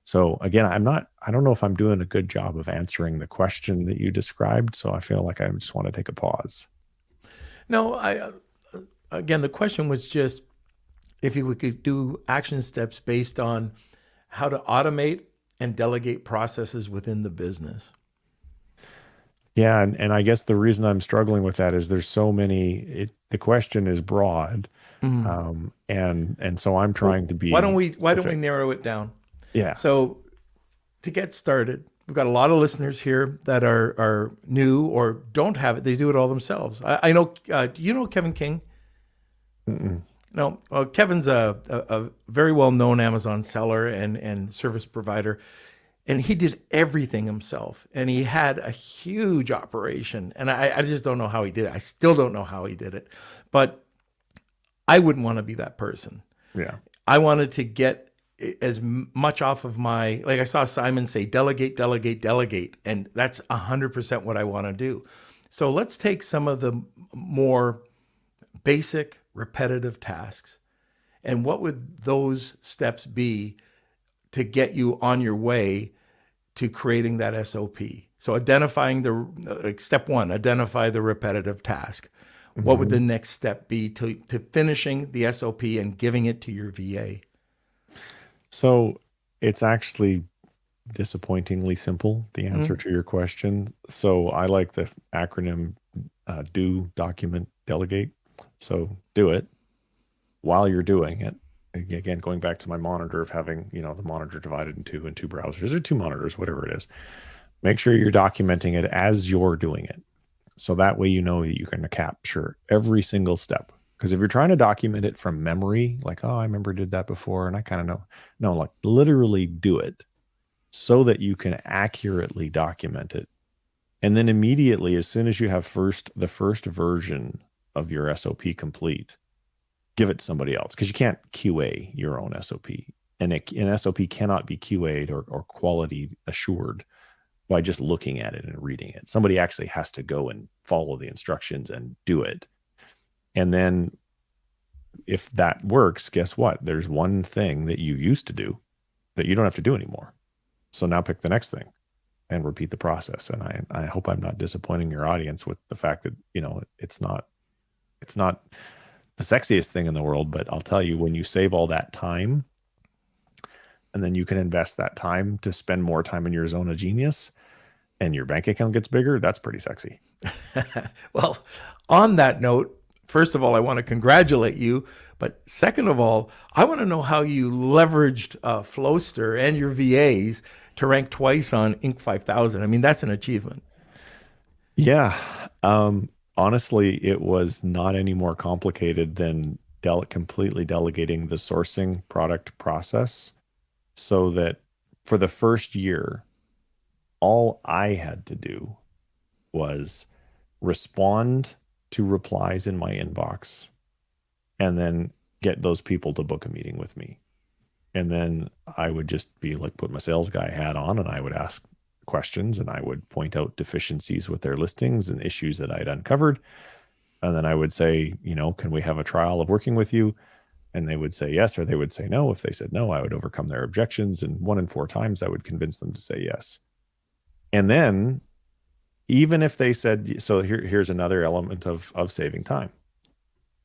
So again, I don't know if I'm doing a good job of answering the question that you described. So I feel like I just want to take a pause. No, again, the question was just if we could do action steps based on how to automate and delegate processes within the business. Yeah, and I guess the reason I'm struggling with that is there's so many. The question is broad, and so I'm trying to be. Why don't we narrow it down? Yeah. So to get started, we've got a lot of listeners here that are new or don't have it. They do it all themselves. I know. Do you know Kevin King? Mm-mm. No. Kevin's a very well-known Amazon seller and service provider. And he did everything himself. And he had a huge operation. And I just don't know how he did it. I still don't know how he did it. But I wouldn't want to be that person. Yeah. I wanted to get as much off of my, like I saw Simon say, delegate, delegate, delegate. And that's 100% what I want to do. So let's take some of the more basic, repetitive tasks. And what would those steps be to get you on your way to creating that SOP? So identifying like step one, identify the repetitive task. What would the next step be to finishing the SOP and giving it to your VA? So it's actually disappointingly simple, the answer to your question. So I like the acronym do, document, delegate. So do it while you're doing it. Again, going back to my monitor of having, the monitor divided into two browsers or two monitors, whatever it is. Make sure you're documenting it as you're doing it. So that way you know that you can capture every single step. Because if you're trying to document it from memory, like, oh, I remember I did that before and I kind of know. No, like literally do it so that you can accurately document it. And then immediately, as soon as you have the first version of your SOP complete, give it to somebody else, because you can't QA your own SOP. And an SOP cannot be QA'd or quality assured by just looking at it and reading it. Somebody actually has to go and follow the instructions and do it. And then if that works, guess what? There's one thing that you used to do that you don't have to do anymore. So now pick the next thing and repeat the process. And I hope I'm not disappointing your audience with the fact that, it's not the sexiest thing in the world, but I'll tell you, when you save all that time and then you can invest that time to spend more time in your zone of genius and your bank account gets bigger, that's pretty sexy. Well, on that note, first of all, I want to congratulate you. But second of all, I want to know how you leveraged Flowster and your VAs to rank twice on Inc. 5000. I mean, that's an achievement. Yeah. Honestly, it was not any more complicated than completely delegating the sourcing product process, so that for the first year, all I had to do was respond to replies in my inbox and then get those people to book a meeting with me. And then I would just be like, put my sales guy hat on, and I would ask questions and I would point out deficiencies with their listings and issues that I'd uncovered. And then I would say, can we have a trial of working with you? And they would say yes, or they would say no. If they said no, I would overcome their objections. And 1 in 4 times I would convince them to say yes. And then even if they said, so here's another element of saving time.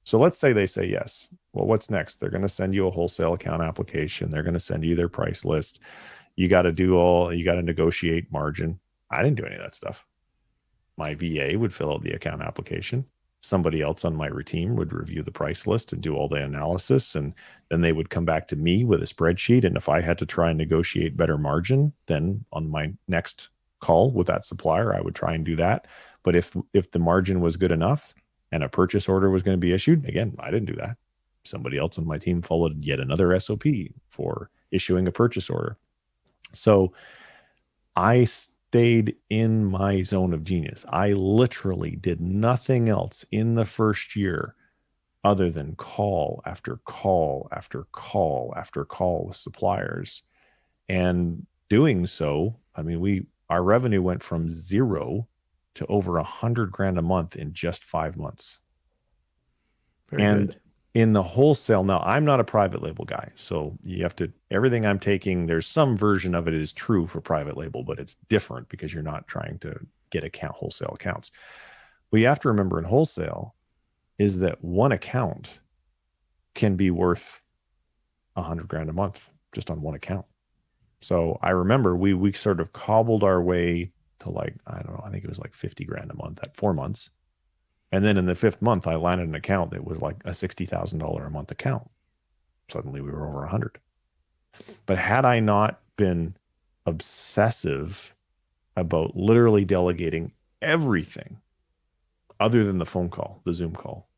So let's say they say yes. Well, what's next? They're going to send you a wholesale account application. They're going to send you their price list. You got to negotiate margin. I didn't do any of that stuff. My VA would fill out the account application. Somebody else on my team would review the price list and do all the analysis. And then they would come back to me with a spreadsheet. And if I had to try and negotiate better margin, then on my next call with that supplier, I would try and do that. But if the margin was good enough and a purchase order was going to be issued, again, I didn't do that. Somebody else on my team followed yet another SOP for issuing a purchase order. So I stayed in my zone of genius. I literally did nothing else in the first year other than call after call after call after call with suppliers. And doing so, I mean, our revenue went from 0 to over $100,000 a month in just 5 months. Very good. In the wholesale, now I'm not a private label guy, so you have to, everything I'm taking, there's some version of it is true for private label, but it's different because you're not trying to get wholesale accounts. What you have to remember in wholesale is that one account can be worth $100,000 a month just on one account. So I remember we sort of cobbled our way to, like, I don't know, I think it was like $50,000 a month at 4 months. And then in the 5th month, I landed an account that was like a $60,000 a month account. Suddenly we were over 100. But had I not been obsessive about literally delegating everything other than the phone call, the Zoom call,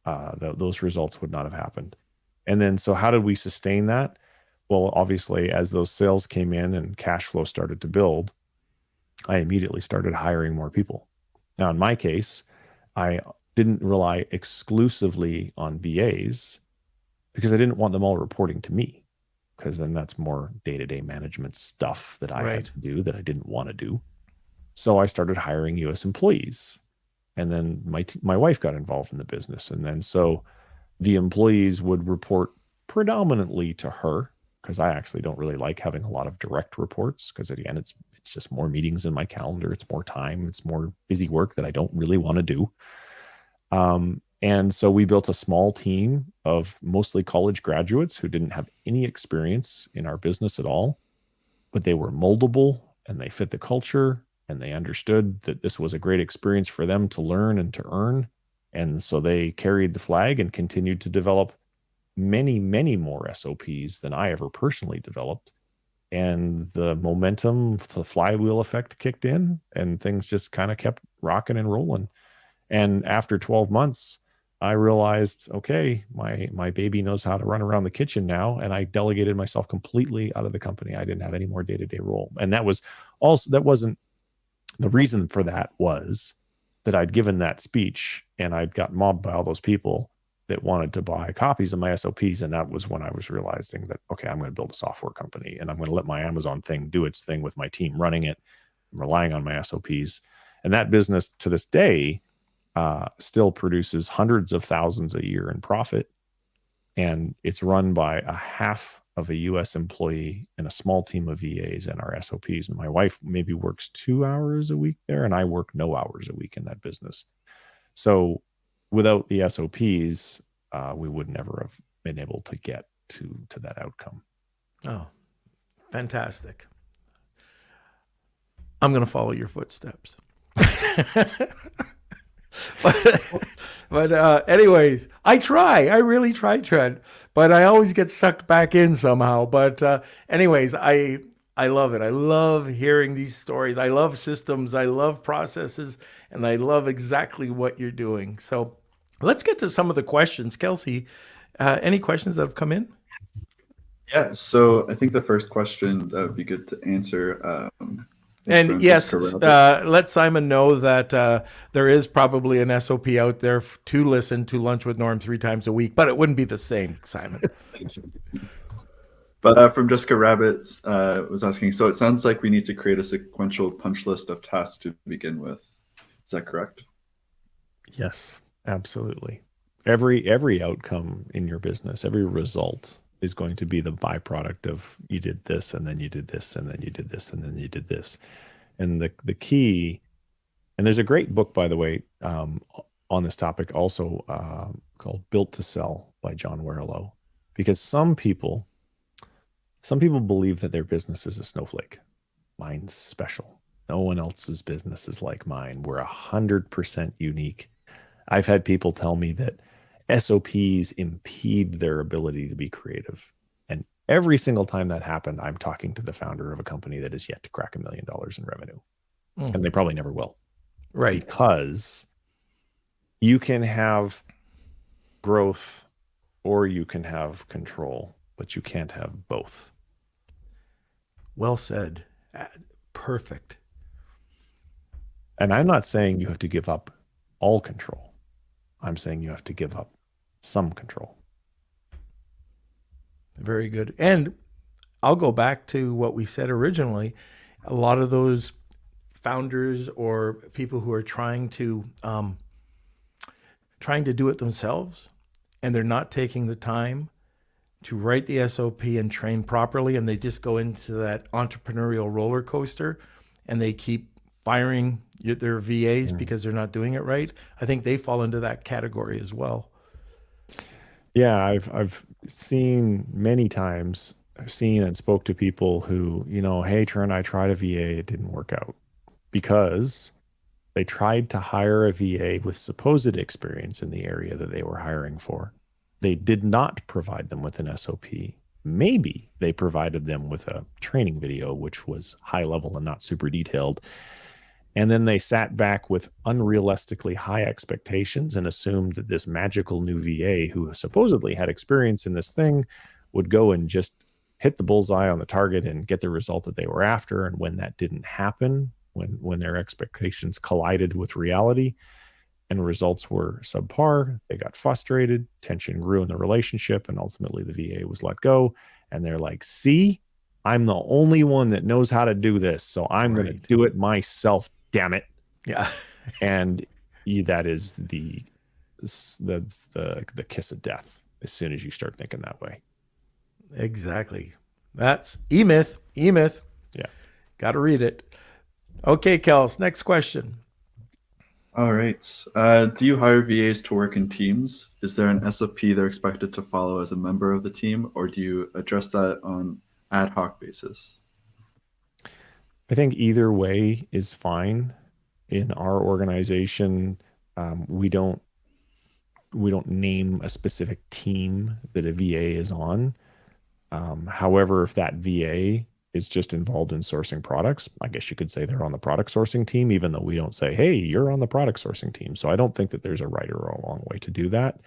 those results would not have happened. And then, so how did we sustain that? Well, obviously, as those sales came in and cash flow started to build, I immediately started hiring more people. Now, in my case, I didn't rely exclusively on VAs. because I didn't want them all reporting to me, because then that's more day-to-day management stuff that I had to do that I didn't want to do. So I started hiring US employees. And then my wife got involved in the business. And then so the employees would report predominantly to her, because I actually don't really like having a lot of direct reports, because again, it's just more meetings in my calendar. It's more time. It's more busy work that I don't really want to do. And so we built a small team of mostly college graduates who didn't have any experience in our business at all, but they were moldable and they fit the culture, and they understood that this was a great experience for them to learn and to earn. And so they carried the flag and continued to develop many, many more SOPs than I ever personally developed. And the momentum, the flywheel effect kicked in, and things just kind of kept rocking and rolling. And after 12 months, I realized, okay, my baby knows how to run around the kitchen now, and I delegated myself completely out of the company. I didn't have any more day-to-day role. And that wasn't the reason for that, was that I'd given that speech and I'd got mobbed by all those people that wanted to buy copies of my SOPs. And that was when I was realizing that, okay, I'm going to build a software company, and I'm going to let my Amazon thing do its thing with my team running it. I'm relying on my SOPs. And that business to this day still produces hundreds of thousands a year in profit. And it's run by a half of a US employee and a small team of VAs and our SOPs. And my wife maybe works 2 hours a week there, and I work no hours a week in that business. So without the SOPs, we would never have been able to get to that outcome. Oh, fantastic. I'm going to follow your footsteps. But anyways, I really try, Trent, but I always get sucked back in somehow. But anyways, I love it. I love hearing these stories. I love systems. I love processes, and I love exactly what you're doing. So let's get to some of the questions. Kelsey, any questions that have come in? Yeah, so I think the first question that would be good to answer. And yes, let Simon know that there is probably an SOP out there to listen to Lunch with Norm 3 times a week, but it wouldn't be the same, Simon. But from Jessica Rabbit was asking, so it sounds like we need to create a sequential punch list of tasks to begin with. Is that correct? Yes, absolutely. Every outcome in your business, every result is going to be the byproduct of you did this, and then you did this, and then you did this, and then you did this. And the key, and there's a great book, by the way, on this topic also called Built to Sell by John Warrillow, because some people believe that their business is a snowflake. Mine's special. No one else's business is like mine. We're 100% unique. I've had people tell me that SOPs impede their ability to be creative. And every single time that happened, I'm talking to the founder of a company that is yet to crack $1 million in revenue. And they probably never will. Right. Because you can have growth or you can have control, but you can't have both. Well said. Perfect. And I'm not saying you have to give up all control. I'm saying you have to give up some control. Very good. And I'll go back to what we said originally. A lot of those founders or people who are trying to do it themselves, and they're not taking the time to write the SOP and train properly, and they just go into that entrepreneurial roller coaster, and they keep firing their VAs because they're not doing it right. I think they fall into that category as well. Yeah, I've seen many times, I've seen and spoke to people who, hey, Trent, I tried a VA, it didn't work out, because they tried to hire a VA with supposed experience in the area that they were hiring for. They did not provide them with an SOP. Maybe they provided them with a training video, which was high level and not super detailed. And then they sat back with unrealistically high expectations and assumed that this magical new VA who supposedly had experience in this thing would go and just hit the bullseye on the target and get the result that they were after. And when that didn't happen, when their expectations collided with reality, and results were subpar. They got frustrated, tension grew in the relationship, and ultimately the VA was let go. And they're like, see, I'm the only one that knows how to do this, so I'm going to Right. do it myself, damn it. Yeah. And that is that's the kiss of death as soon as you start thinking that way. Exactly. That's E-Myth. E-Myth. Yeah. Got to read it. Okay, Kels, next question. All right. Do you hire VAs to work in teams? Is there an SOP they're expected to follow as a member of the team, or do you address that on ad hoc basis? I think either way is fine. In our organization, we don't name a specific team that a VA is on. However, if that VA is just involved in sourcing products, I guess you could say they're on the product sourcing team, even though we don't say, hey, you're on the product sourcing team. So I don't think that there's a right or a wrong way to do that.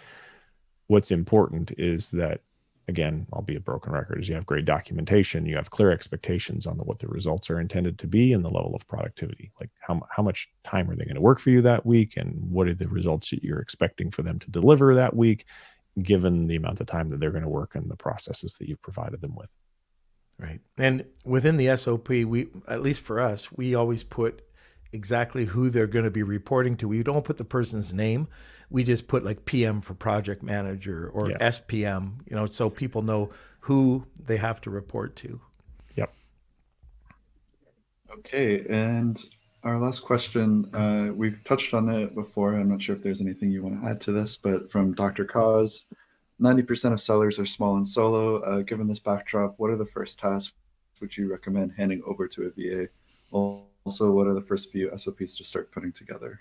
What's important is that, again, I'll be a broken record, is you have great documentation, you have clear expectations on what the results are intended to be and the level of productivity. Like how much time are they going to work for you that week, and what are the results that you're expecting for them to deliver that week, given the amount of time that they're going to work and the processes that you've provided them with. Right. And within the SOP, we, at least for us, we always put exactly who they're going to be reporting to. We don't put the person's name. We just put like PM for project manager or Yeah. SPM, so people know who they have to report to. Yep. Okay, and our last question, we've touched on it before. I'm not sure if there's anything you want to add to this, but from Dr. Cause, 90% of sellers are small and solo. Given this backdrop, what are the first tasks would you recommend handing over to a VA? Also, what are the first few SOPs to start putting together?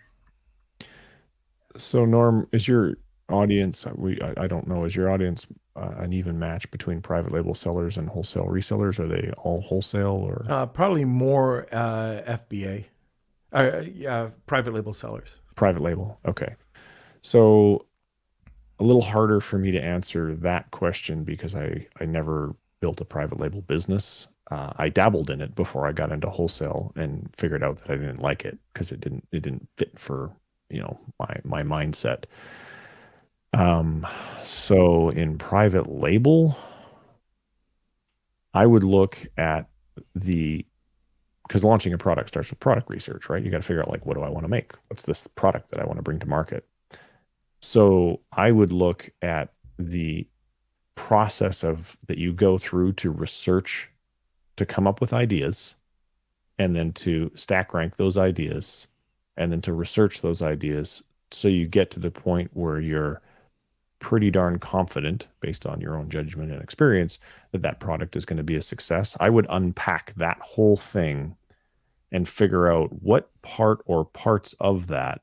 So Norm, is your audience, I don't know, is your audience an even match between private label sellers and wholesale resellers? Are they all wholesale or Probably more FBA, private label sellers. private label? Okay. So a little harder for me to answer that question because I never built a private label business. I dabbled in it before I got into wholesale and figured out that I didn't like it because it didn't fit for my mindset. So in private label, I would look at because launching a product starts with product research, right? You got to figure out like, what do I want to make? What's this product that I want to bring to market? So I would look at the process that you go through to research, to come up with ideas, and then to stack rank those ideas, and then to research those ideas so you get to the point where you're pretty darn confident, based on your own judgment and experience, that product is going to be a success. I would unpack that whole thing and figure out what part or parts of that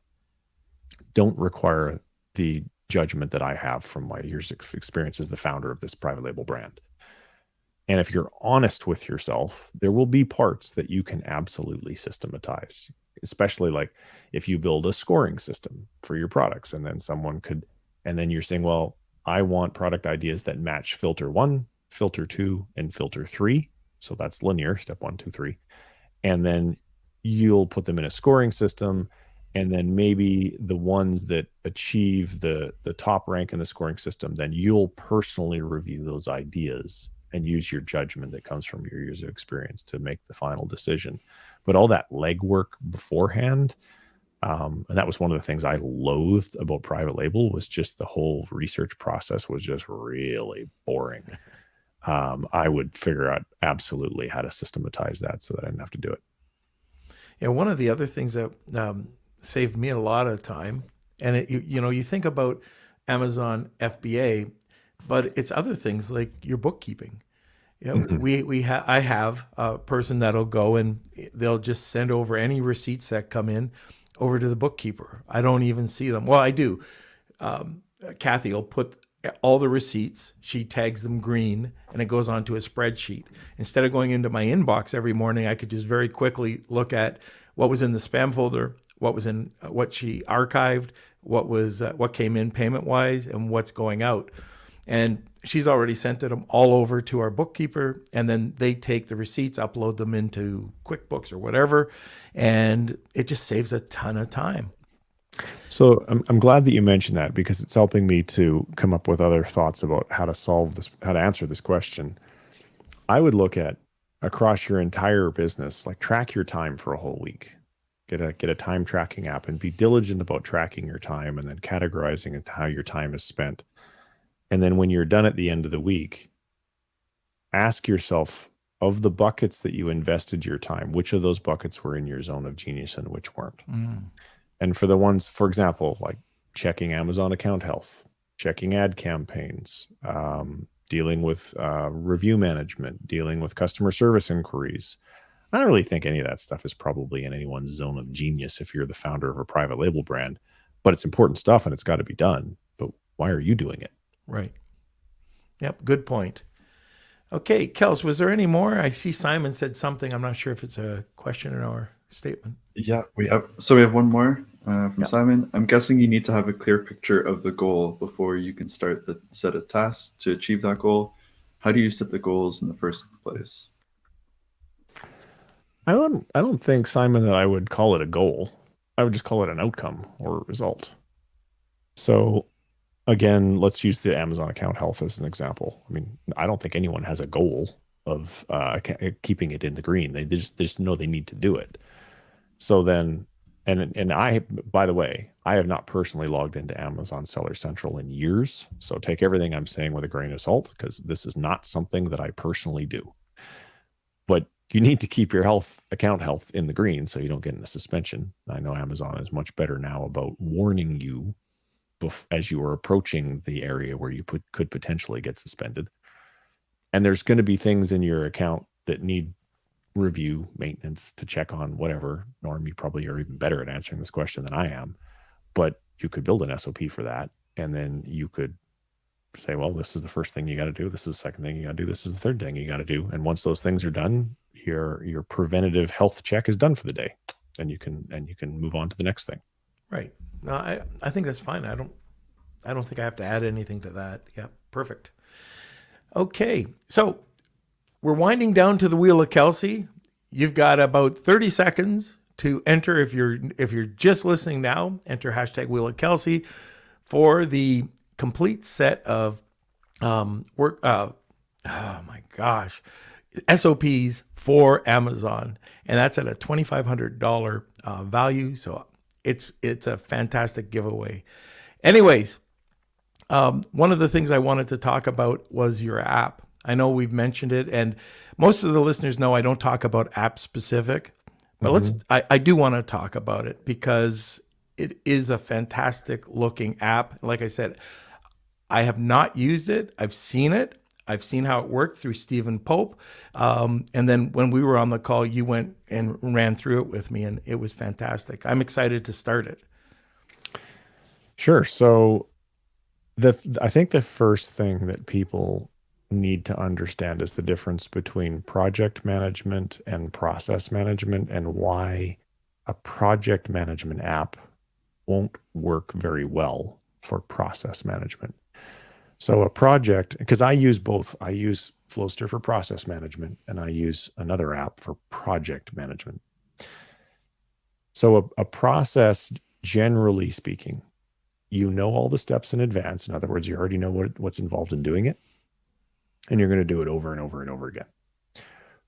don't require the judgment that I have from my years of experience as the founder of this private label brand. And if you're honest with yourself, there will be parts that you can absolutely systematize, especially like if you build a scoring system for your products and then you're saying, well, I want product ideas that match filter 1, filter 2, and filter 3. So that's linear, step 1, 2, 3. And then you'll put them in a scoring system. And then maybe the ones that achieve the top rank in the scoring system, then you'll personally review those ideas and use your judgment that comes from your years of experience to make the final decision. But all that legwork beforehand, and that was one of the things I loathed about private label, was just the whole research process was just really boring. I would figure out absolutely how to systematize that so that I didn't have to do it. Yeah, one of the other things that saved me a lot of time, and you think about Amazon FBA, but it's other things like your bookkeeping. I have a person that'll go and they'll just send over any receipts that come in over to the bookkeeper. I don't even see them. Well, I do. Kathy will put all the receipts, she tags them green, and it goes onto a spreadsheet. Instead of going into my inbox every morning, I could just very quickly look at what was in the spam folder, what was in what she archived, what came in payment wise, and what's going out. And she's already sent them all over to our bookkeeper, and then they take the receipts, upload them into QuickBooks or whatever, and it just saves a ton of time. So I'm glad that you mentioned that because it's helping me to come up with other thoughts about how to solve this, how to answer this question. I would look at across your entire business, like track your time for a whole week. Get a time tracking app and be diligent about tracking your time and then categorizing it to how your time is spent. And then when you're done at the end of the week, ask yourself of the buckets that you invested your time, which of those buckets were in your zone of genius and which weren't. And for the ones, for example, like checking Amazon account health, checking ad campaigns, dealing with review management, dealing with customer service inquiries. I don't really think any of that stuff is probably in anyone's zone of genius if you're the founder of a private label brand, but it's important stuff and it's got to be done. But why are you doing it? Right. Yep. Good point. Okay, Kels, was there any more? I see Simon said something. I'm not sure if it's a question or a statement. Yeah, we have one more from Simon. I'm guessing you need to have a clear picture of the goal before you can start the set of tasks to achieve that goal. How do you set the goals in the first place? I don't think, Simon, that I would call it a goal. I would just call it an outcome or a result. So again, let's use the Amazon account health as an example. I mean, I don't think anyone has a goal of keeping it in the green. They just know they need to do it. So then, and I, by the way, I have not personally logged into Amazon Seller Central in years. So take everything I'm saying with a grain of salt because this is not something that I personally do. But you need to keep your account health in the green so you don't get into suspension. I know Amazon is much better now about warning you as you are approaching the area where you could potentially get suspended. And there's going to be things in your account that need review, maintenance, to check on, whatever. Norm, you probably are even better at answering this question than I am, but you could build an SOP for that. And then you could say, well, this is the first thing you got to do. This is the second thing you got to do. This is the third thing you got to do. And once those things are done, your preventative health check is done for the day, and you can move on to the next thing. Right. No, I think that's fine. I don't think I have to add anything to that. Yeah, perfect. Okay, so we're winding down to the Wheel of Kelsey. You've got about 30 seconds to enter. If you're just listening now, enter hashtag Wheel of Kelsey for the complete set of work. Oh my gosh, SOPs for Amazon, and that's at a $2,500 value. So it's a fantastic giveaway. Anyways, one of the things I wanted to talk about was your app. I know we've mentioned it, and most of the listeners know I don't talk about app specific, but I do want to talk about it because it is a fantastic looking app. Like I said, I have not used it. I've seen it. I've seen how it worked through Stephen Pope. And then when we were on the call, you went and ran through it with me, and it was fantastic. I'm excited to start it. Sure. So I think the first thing that people need to understand is the difference between project management and process management, and why a project management app won't work very well for process management. So a project, because I use both. I use Flowster for process management, and I use another app for project management. So a process, generally speaking, you know all the steps in advance. In other words, you already know what's involved in doing it, and you're going to do it over and over and over again.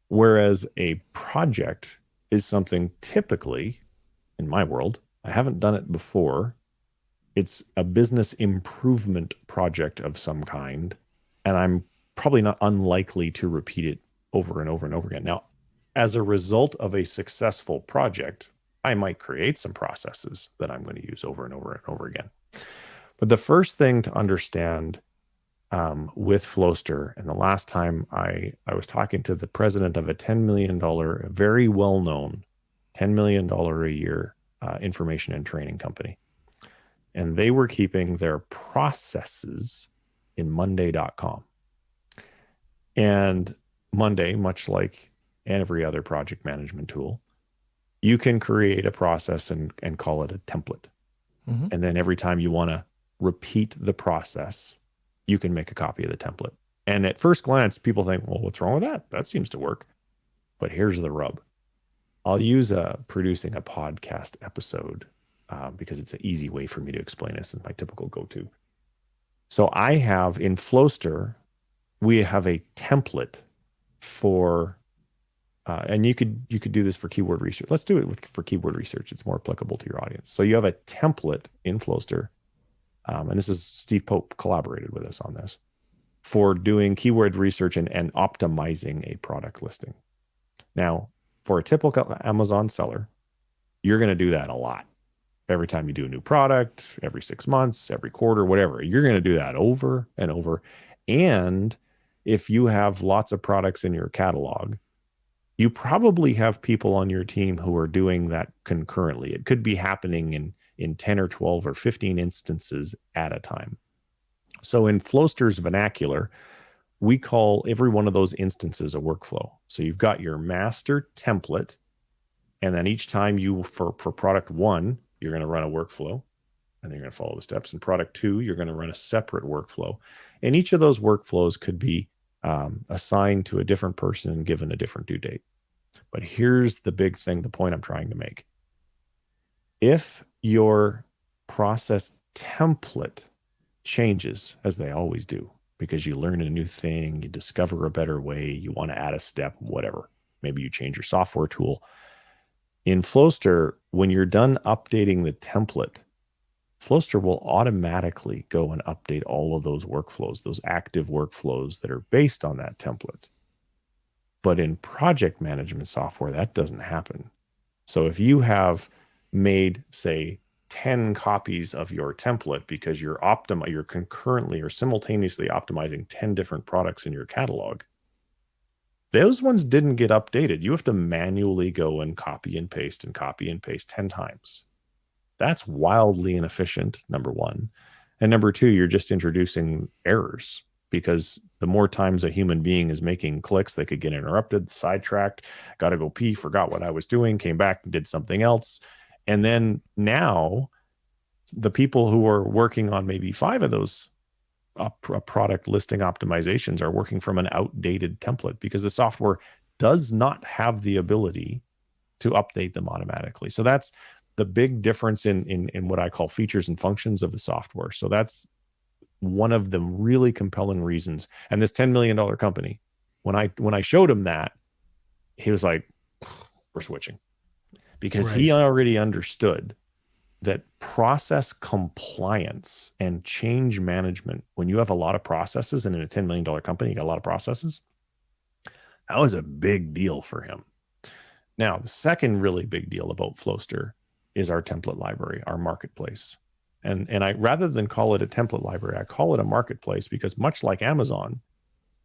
Whereas a project is something, typically, in my world, I haven't done it before. It's a business improvement project of some kind, and I'm probably not unlikely to repeat it over and over and over again. Now, as a result of a successful project, I might create some processes that I'm going to use over and over and over again. But the first thing to understand with Flowster, and the last time I was talking to the president of a $10 million, very well-known $10 million a year information and training company. And they were keeping their processes in Monday.com. And Monday, much like every other project management tool, you can create a process and call it a template. And then every time you want to repeat the process, you can make a copy of the template. And at first glance, people think, well, what's wrong with that? That seems to work. But here's the rub. I'll use producing a podcast episode because it's an easy way for me to explain this. Is my typical go-to. So I have in Flowster, we have a template for, and you could do this for keyword research. Let's do it for keyword research. It's more applicable to your audience. So you have a template in Flowster, and this is Steve Pope collaborated with us on this, for doing keyword research and optimizing a product listing. Now, for a typical Amazon seller, you're going to do that a lot. Every time you do a new product, every 6 months, every quarter, whatever, you're going to do that over and over. And if you have lots of products in your catalog, you probably have people on your team who are doing that concurrently. It could be happening in 10 or 12 or 15 instances at a time. So in Flowster's vernacular, we call every one of those instances a workflow. So you've got your master template, and then each time for product 1, you're going to run a workflow, and you're going to follow the steps. In product 2, you're going to run a separate workflow. And each of those workflows could be assigned to a different person and given a different due date. But here's the big thing, the point I'm trying to make. If your process template changes, as they always do, because you learn a new thing, you discover a better way, you want to add a step, whatever. Maybe you change your software tool. In Flowster, when you're done updating the template, Flowster will automatically go and update all of those workflows, those active workflows that are based on that template. But in project management software, that doesn't happen. So if you have made, say, 10 copies of your template because you're concurrently or simultaneously optimizing 10 different products in your catalog, those ones didn't get updated. You have to manually go and copy and paste 10 times. That's wildly inefficient, number one. And number two, you're just introducing errors, because the more times a human being is making clicks, they could get interrupted, sidetracked, got to go pee, forgot what I was doing, came back and did something else. And then now the people who are working on maybe 5 of those product listing optimizations are working from an outdated template, because the software does not have the ability to update them automatically. So that's the big difference in what I call features and functions of the software. So that's one of the really compelling reasons. And this $10 million company, when I showed him that, he was like, we're switching, because he already understood that process compliance and change management, when you have a lot of processes, and in a $10 million company, you got a lot of processes, that was a big deal for him. Now, the second really big deal about Flowster is our template library, our marketplace. And I, rather than call it a template library, I call it a marketplace, because much like Amazon,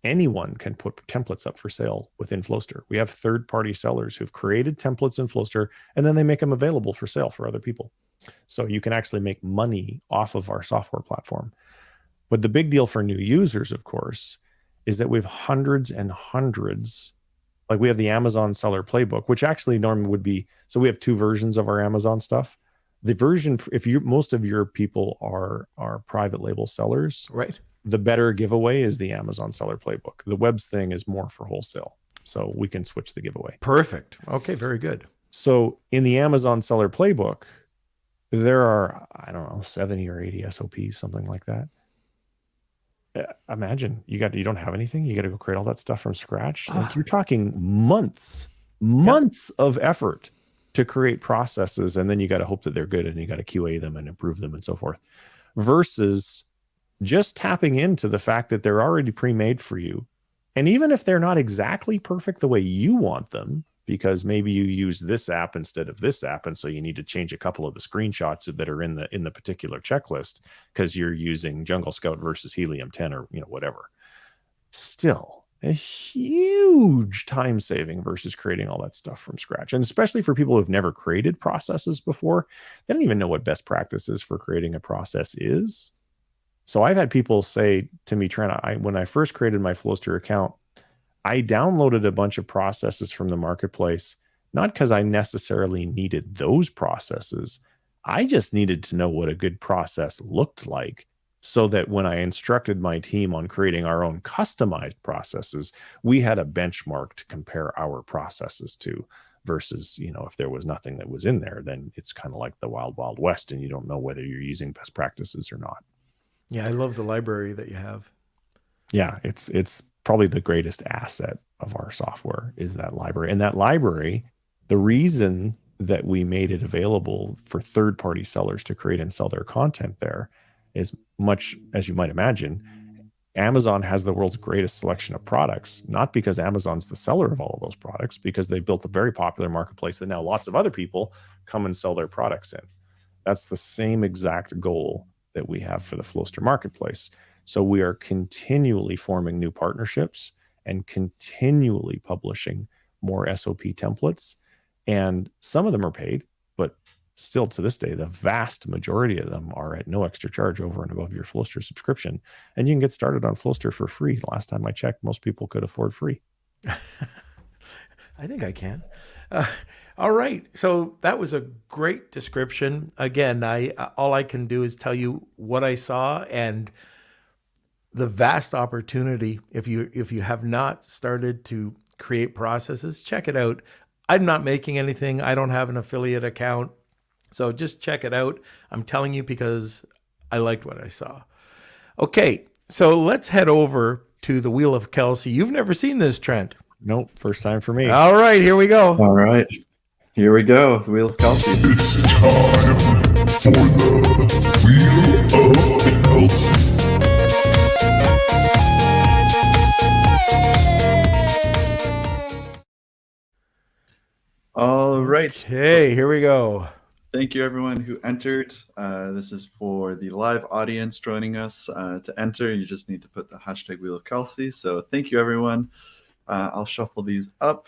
anyone can put templates up for sale within Flowster. We have third-party sellers who've created templates in Flowster, and then they make them available for sale for other people. So you can actually make money off of our software platform. But the big deal for new users, of course, is that we have hundreds and hundreds. Like, we have the Amazon Seller Playbook, which actually normally would be, so we have 2 versions of our Amazon stuff. The version, if most of your people are private label sellers, Right. the better giveaway is the Amazon Seller Playbook. The webs thing is more for wholesale. So we can switch the giveaway. Perfect. Okay, very good. So in the Amazon Seller Playbook, there are, I don't know, 70 or 80 SOPs, something like that. Imagine you don't have anything. You got to go create all that stuff from scratch. Like, you're talking months of effort to create processes, and then you got to hope that they're good, and you got to QA them and improve them and so forth, versus just tapping into the fact that they're already pre-made for you. And even if they're not exactly perfect the way you want them, because maybe you use this app instead of this app, and so you need to change a couple of the screenshots that are in the particular checklist because you're using Jungle Scout versus Helium 10 or whatever. Still a huge time saving versus creating all that stuff from scratch. And especially for people who've never created processes before, they don't even know what best practices for creating a process is. So I've had people say to me, Trent, when I first created my Flowster account, I downloaded a bunch of processes from the marketplace, not because I necessarily needed those processes. I just needed to know what a good process looked like, so that when I instructed my team on creating our own customized processes, we had a benchmark to compare our processes to, versus, if there was nothing that was in there, then it's kind of like the wild, wild west, and you don't know whether you're using best practices or not. Yeah, I love the library that you have. Yeah, it's probably the greatest asset of our software is that library. And that library, the reason that we made it available for third-party sellers to create and sell their content there is, much as you might imagine, Amazon has the world's greatest selection of products, not because Amazon's the seller of all of those products, because they built a very popular marketplace that now lots of other people come and sell their products in. That's the same exact goal that we have for the Flowster marketplace. So we are continually forming new partnerships and continually publishing more SOP templates. And some of them are paid, but still to this day, the vast majority of them are at no extra charge over and above your Flowster subscription. And you can get started on Flowster for free. The last time I checked, most people could afford free. I think I can. All right. So that was a great description. Again, all I can do is tell you what I saw and the vast opportunity. If you have not started to create processes, check it out. I'm not making anything. I don't have an affiliate account. So just check it out. I'm telling you because I liked what I saw. Okay, so let's head over to the Wheel of Kelsey. You've never seen this, Trent. Nope, first time for me. All right, here we go. All right. Here we go. The Wheel of Kelsey. It's time for the Wheel of Kelsey. All right. Okay, here we go. Thank you, everyone who entered. This is for the live audience joining us. To enter, you just need to put the hashtag Wheel of Kelsey. So thank you, everyone. I'll shuffle these up.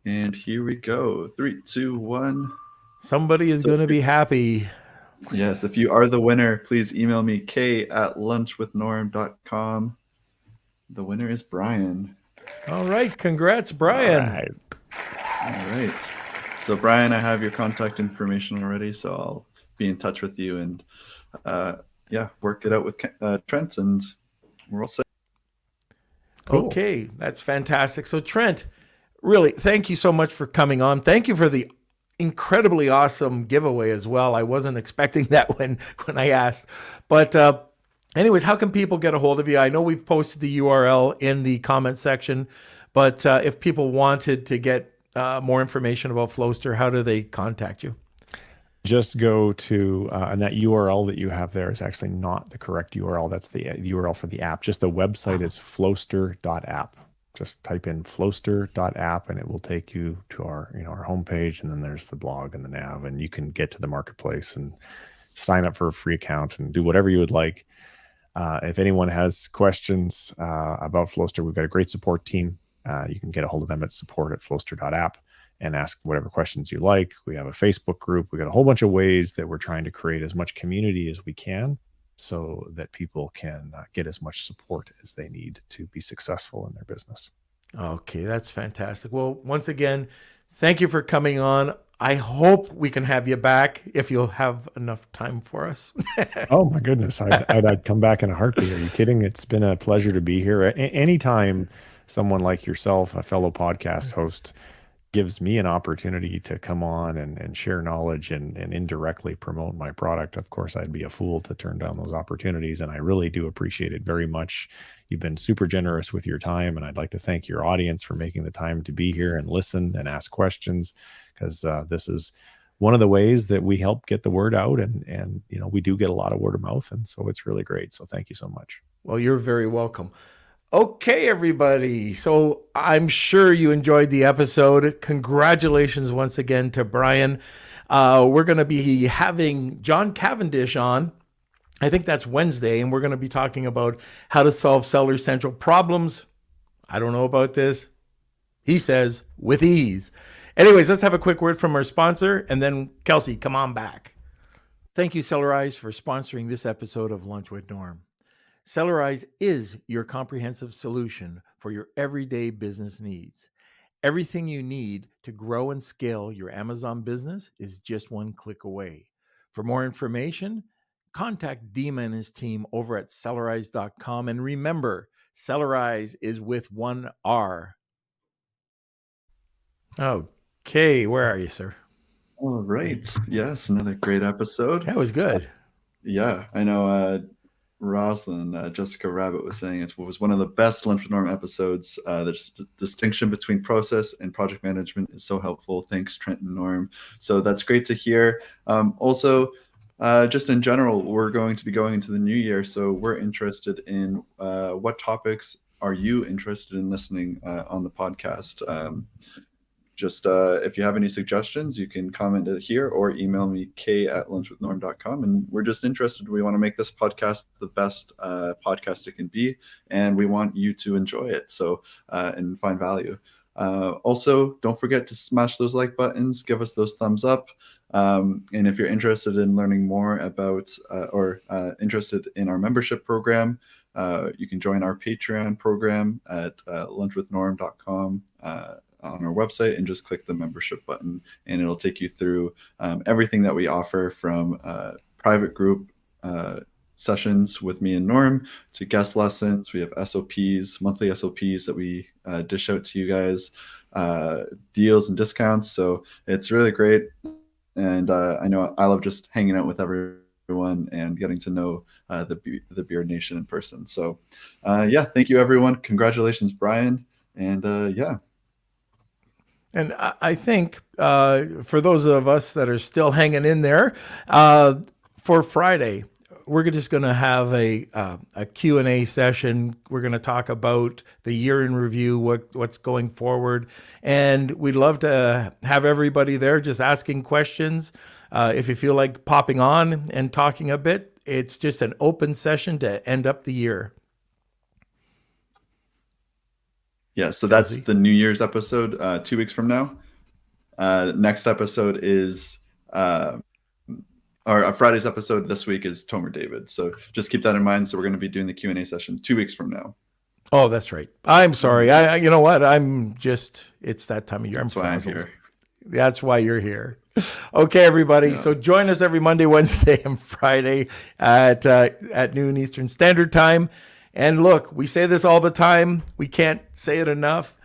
And here we go. 3, 2, 1. Somebody is going to be happy. Yes, if you are the winner, please email me k@lunchwithnorm.com. The winner is Brian. All right, congrats, Brian. All right. So Brian, I have your contact information already, so I'll be in touch with you and work it out with Trent, and we're all set. Cool. Okay, that's fantastic. So Trent, really, thank you so much for coming on. Thank you for the incredibly awesome giveaway as well. I wasn't expecting that when I asked. But anyways, how can people get a hold of you? I know we've posted the URL in the comment section, but if people wanted to get more information about Flowster, how do they contact you? Just go to, and that URL that you have there is actually not the correct URL. That's the URL for the app. Just the website is Flowster.app. Just type in Flowster.app and it will take you to our homepage. And then there's the blog and the nav, and you can get to the marketplace and sign up for a free account and do whatever you would like. If anyone has questions about Flowster, we've got a great support team. You can get a hold of them at support@Flowster.app and ask whatever questions you like. We have a Facebook group. We got a whole bunch of ways that we're trying to create as much community as we can so that people can get as much support as they need to be successful in their business. Okay, that's fantastic. Well, once again, thank you for coming on. I hope we can have you back if you'll have enough time for us. Oh my goodness. I'd come back in a heartbeat. Are you kidding? It's been a pleasure to be here. Anytime someone like yourself, a fellow podcast host, gives me an opportunity to come on and share knowledge and indirectly promote my product, of course, I'd be a fool to turn down those opportunities. And I really do appreciate it very much. You've been super generous with your time. And I'd like to thank your audience for making the time to be here and listen and ask questions, because this is one of the ways that we help get the word out. And we do get a lot of word of mouth. And so it's really great. So thank you so much. Well, you're very welcome. Okay, everybody. So I'm sure you enjoyed the episode. Congratulations once again to Brian. We're going to be having John Cavendish on. I think that's Wednesday, and we're going to be talking about how to solve Seller Central problems. I don't know about this. He says with ease. Anyways, let's have a quick word from our sponsor, and then Kelsey, come on back. Thank you, Sellerize, for sponsoring this episode of Lunch with Norm. Sellerize is your comprehensive solution for your everyday business needs. Everything you need to grow and scale your Amazon business is just one click away. For more information, contact Dima and his team over at Sellerize.com. And remember, Sellerize is with one R. Oh, Okay, where are you, sir? All right. Yes, another great episode. That was good. Yeah, I know Rosalind, Jessica Rabbit was saying it was one of the best Lunch with Norm episodes. The distinction between process and project management is so helpful. Thanks, Trent and Norm. So that's great to hear. Also, just in general, we're going to be going into the new year, so we're interested in what topics are you interested in listening on the podcast? If you have any suggestions, you can comment it here or email me k@lunchwithnorm.com. And we're just interested. We want to make this podcast the best podcast it can be, and we want you to enjoy it. So and find value. Also, don't forget to smash those like buttons, give us those thumbs up. And if you're interested in learning more about or interested in our membership program, you can join our Patreon program at lunchwithnorm.com. On our website, and just click the membership button, and it'll take you through everything that we offer, from private group sessions with me and Norm to guest lessons. We have SOPs, monthly SOPs that we dish out to you guys, deals and discounts. So it's really great. And I know I love just hanging out with everyone and getting to know the Beard Nation in person. So yeah, thank you, everyone. Congratulations, Brian. And yeah. And I think for those of us that are still hanging in there, for Friday, we're just going to have a Q&A session. We're going to talk about the year in review, what's going forward. And we'd love to have everybody there just asking questions. If you feel like popping on and talking a bit, it's just an open session to end up the year. Yeah, so that's the New Year's episode, 2 weeks from now. Next episode is, our Friday's episode this week is Tomer David. So just keep that in mind. So we're going to be doing the Q&A session 2 weeks from now. Oh, that's right. I'm sorry. You know what? It's that time of year. That's why I'm here. That's why you're here. Okay, everybody. Yeah. So join us every Monday, Wednesday, and Friday at noon Eastern Standard Time. And look, we say this all the time. We can't say it enough.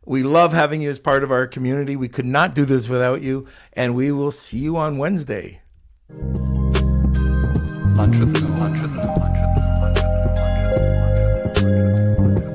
We love having you as part of our community. We could not do this without you. And we will see you on Wednesday. Lunch with Norm.